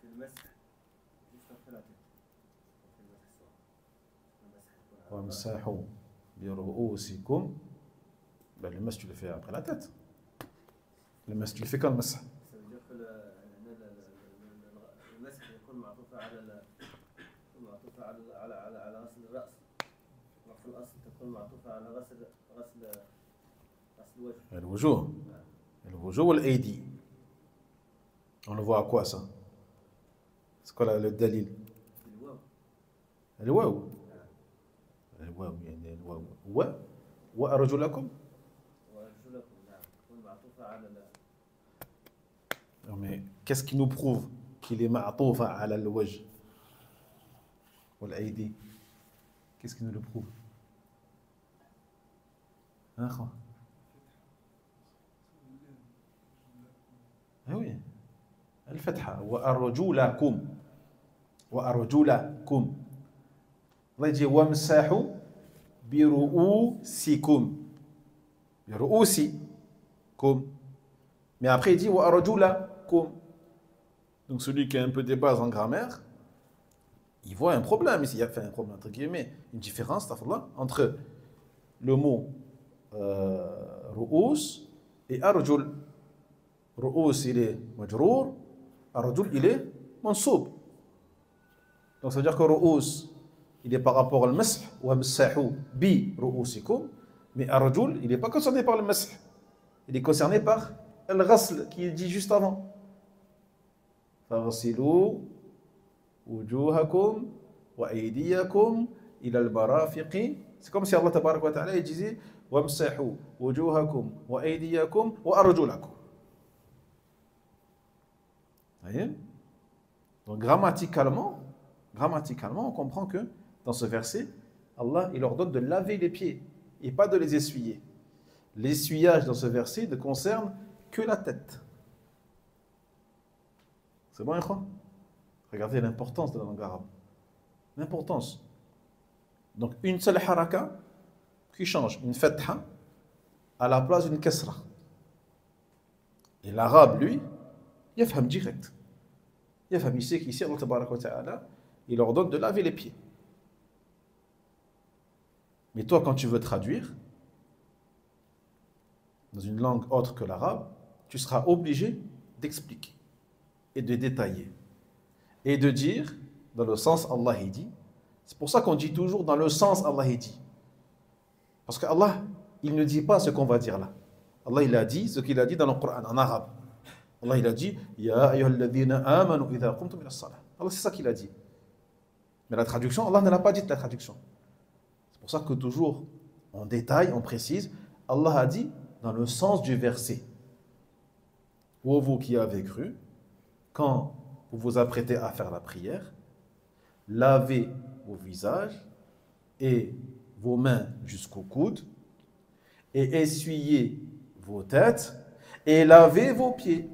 [SPEAKER 4] fait le masque juste après la tête. On fait le masque sur
[SPEAKER 1] وامسحوا برؤوسكم. Le masque tu le fais après la tête. Le masque tu le fais quand le masque.
[SPEAKER 4] Ça veut dire que le masque يكون معطوف على غسل الرأس. وفي الأصل تكون معطوفة على غسل الوجه.
[SPEAKER 1] الوجوه والأيدي. On le voit à quoi ça? C'est quoi le dalil? الواو. الواو يعني الواو. وأرجلكم. Non mais qu'est-ce qui nous prouve qu'il est ma'toufa ala al-wajh wal aidi? Qu'est-ce qui nous le prouve? Hein, quoi? Ah oui, al-fatha wa arjulakum, wa arjulakum. Allah dit wamsahu bi ru'usikum, bi ru'usikum. Mais après il dit wa arjulakum. Donc celui qui a un peu des bases en grammaire, il voit un problème ici. Il y a fait un problème entre guillemets, une différence entre le mot ru'us et arjul. Ru'us il est majrour, arjul il est mansoub. Donc ça veut dire que ru'us il est par rapport au masah, wa amsahu bi ru'usikum, mais arjul il n'est pas concerné par le masah, il est concerné par al-ghasl qui dit juste avant. فاغسلوا وجوهكم وأيديكم إلى المرافق. C'est comme si Allah tabarak wa ta'ala disait وامسحوا وجوهكم وأيديكم وأرجلكم. Voyez? Donc grammaticalement, on comprend que dans ce verset, Allah il ordonne de laver les pieds et pas de les essuyer. L'essuyage dans ce verset ne concerne que la tête. C'est bon, Ikhwan? Regardez l'importance de la langue arabe. L'importance. Donc, une seule haraka qui change une fatha à la place d'une kasra. Et l'arabe, lui, il yafham direct. Il yafham, il sait qu'ici, Allah tabaraka wa ta'ala, il ordonne de laver les pieds. Mais toi, quand tu veux traduire, dans une langue autre que l'arabe, tu seras obligé d'expliquer et de détailler et de dire, dans le sens Allah il dit
[SPEAKER 5] C'est pour ça qu'on dit toujours dans le sens Allah il dit. Parce que Allah, il ne dit pas ce qu'on va dire là. Allah, il a dit ce qu'il a dit dans le Coran, en arabe. Allah, il a dit Ya ayyuhalladhina amanu idha qumtum ila as-salah. Allah, c'est ça qu'il a dit. Mais la traduction, Allah ne l'a pas dit la traduction. C'est pour ça que toujours, en détail, on précise, Allah a dit dans le sens du verset. Ô vous qui avez cru, quand vous vous apprêtez à faire la prière, lavez vos visages et vos mains jusqu'au coude et essuyez vos têtes et lavez vos pieds.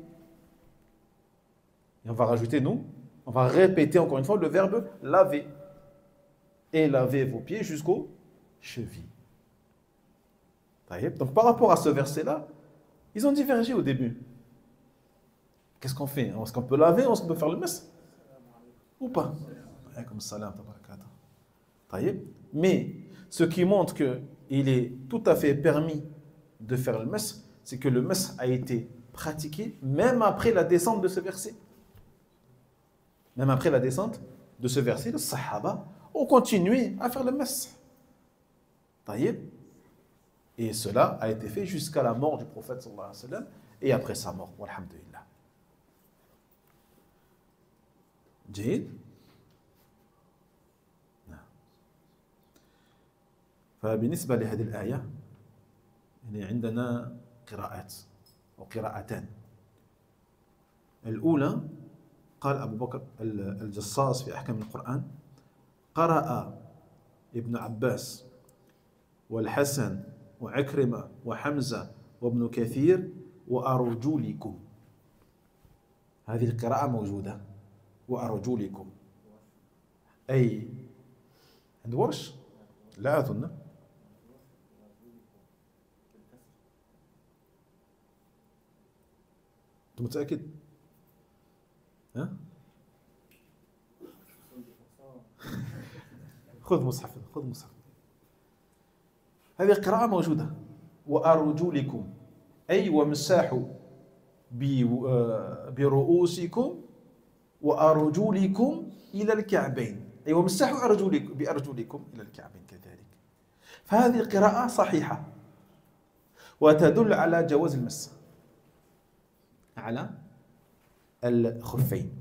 [SPEAKER 5] Et on va rajouter, nous, on va répéter encore une fois le verbe laver. Et lavez vos pieds jusqu'aux chevilles. Donc par rapport à ce verset-là, ils ont divergé au début. Qu'est-ce qu'on fait? Est-ce qu'on peut laver ou est-ce qu'on peut faire le mess? Ou pas? Comme salam, mais ce qui montre qu'il est tout à fait permis de faire le mess, c'est que le mess a été pratiqué même après la descente de ce verset. Même après la descente de ce verset, les Sahaba ont continué à faire le mess. Et cela a été fait jusqu'à la mort du prophète sallallahu alayhi wa sallam et après sa mort. Walhamdulillah. جيد. فبالنسبة لهذه الآية يعني عندنا قراءات أو قراءتان. الأولى قال أبو بكر الجصاص في أحكام القرآن قرأ ابن عباس والحسن وعكرمة وحمزة وابن كثير وأرجلكم. هذه القراءة موجودة وأرجلكم أي عند ورش لا أظن. أنت متأكد؟ ها؟ خذ مصحف خذ مصحف. هذه القراءة موجودة وأرجلكم أي وامسحوا برؤوسكم وأرجلكم إلى الكعبين أي وامسحوا بأرجلكم إلى الكعبين كذلك. فهذه قراءة صحيحة وتدل على جواز المس على الخفين.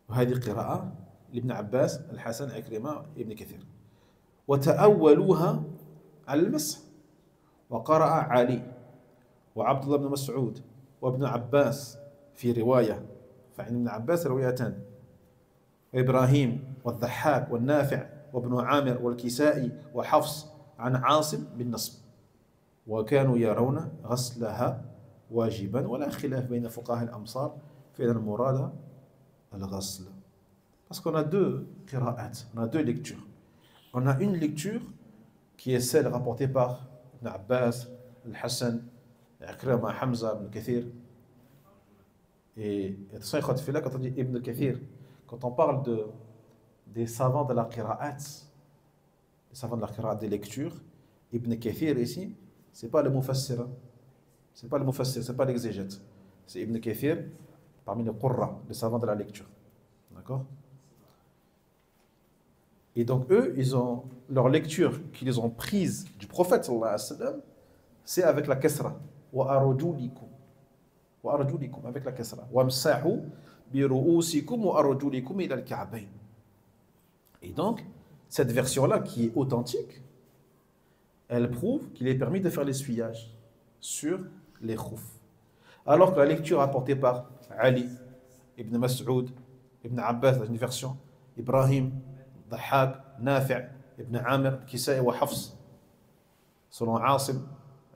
[SPEAKER 5] وهذه قراءة لابن عباس الحسن عكرمة ابن كثير وتأولوها على المسح. وقرأ علي وعبد الله بن مسعود وابن عباس في رواية، فعن ابن عباس روايتان، وإبراهيم والضحاك والنافع وابن عامر والكسائي وحفص عن عاصم بالنصب، وكانوا يرون غسلها واجبا ولا خلاف بين فقهاء الأمصار في أن المراد الغسل. Parce qu'on a deux qira'at, on a deux lectures. On a une lecture qui est celle rapportée par Ibn Abbas, Al-Hassan, Akrama, Hamza, Ibn Kathir. Et attention, quand on dit Ibn Kathir, quand on parle des savants de la qira'at, les savants de la qira'at des lectures, Ibn Kathir ici, c'est pas le mufassir, c'est pas le mufassir, c'est pas l'exégète. C'est Ibn Kathir parmi les qurra, les savants de la lecture. D'accord? Et donc eux, ils ont leur lecture qu'ils ont prise du prophète sallallahu alayhi wa sallam, c'est avec la kasra. Wa arjulikum. Wa arjulikum avec la kasra. Wamsahu bi ru'usikum wa arjulikum ila al-ka'bayn. Et donc cette version-là qui est authentique, elle prouve qu'il est permis de faire l'essuyage sur les khouf. Alors que la lecture apportée par Ali, Ibn Mas'ud, Ibn Abbas dans une version, Ibrahim, Dhahhak, Nafi', Ibn Amir, Kisai wa Hafs, selon Asim,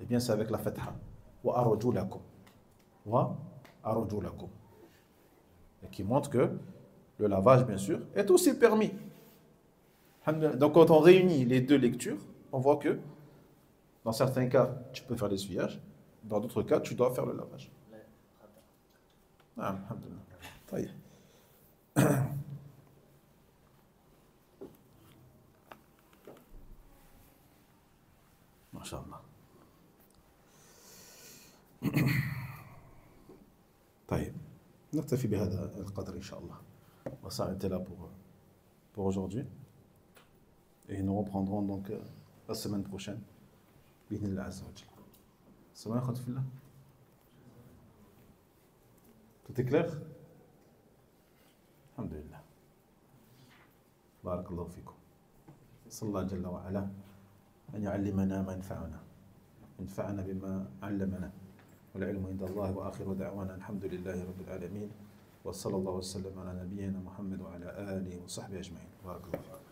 [SPEAKER 5] eh bien c'est avec la fatha. Wa arjulakum. Wa arjulakum. Et qui montre que le lavage, bien sûr, est aussi permis. Donc quand on réunit les deux lectures, on voit que dans certains cas, tu peux faire l'essuyage, dans d'autres cas, tu dois faire le lavage. Alhamdulillah. طيب. ما شاء الله. طيب نكتفي بهذا القدر إن شاء الله وسأنتهي là pour pour aujourd'hui. Et nous reprendrons donc la semaine prochaine. Bismillah azza wa jalla. Ça va, Khadfillah? Tout est clair? Alhamdulillah. Barakallahu fikum. Sallallahu jalla wa ala. أن يعلمنا ما ينفعنا ينفعنا بما علمنا والعلم عند الله وآخر دعوانا الحمد لله رب العالمين وصلى الله وسلم على نبينا محمد وعلى آله وصحبه أجمعين بارك الله فيكم.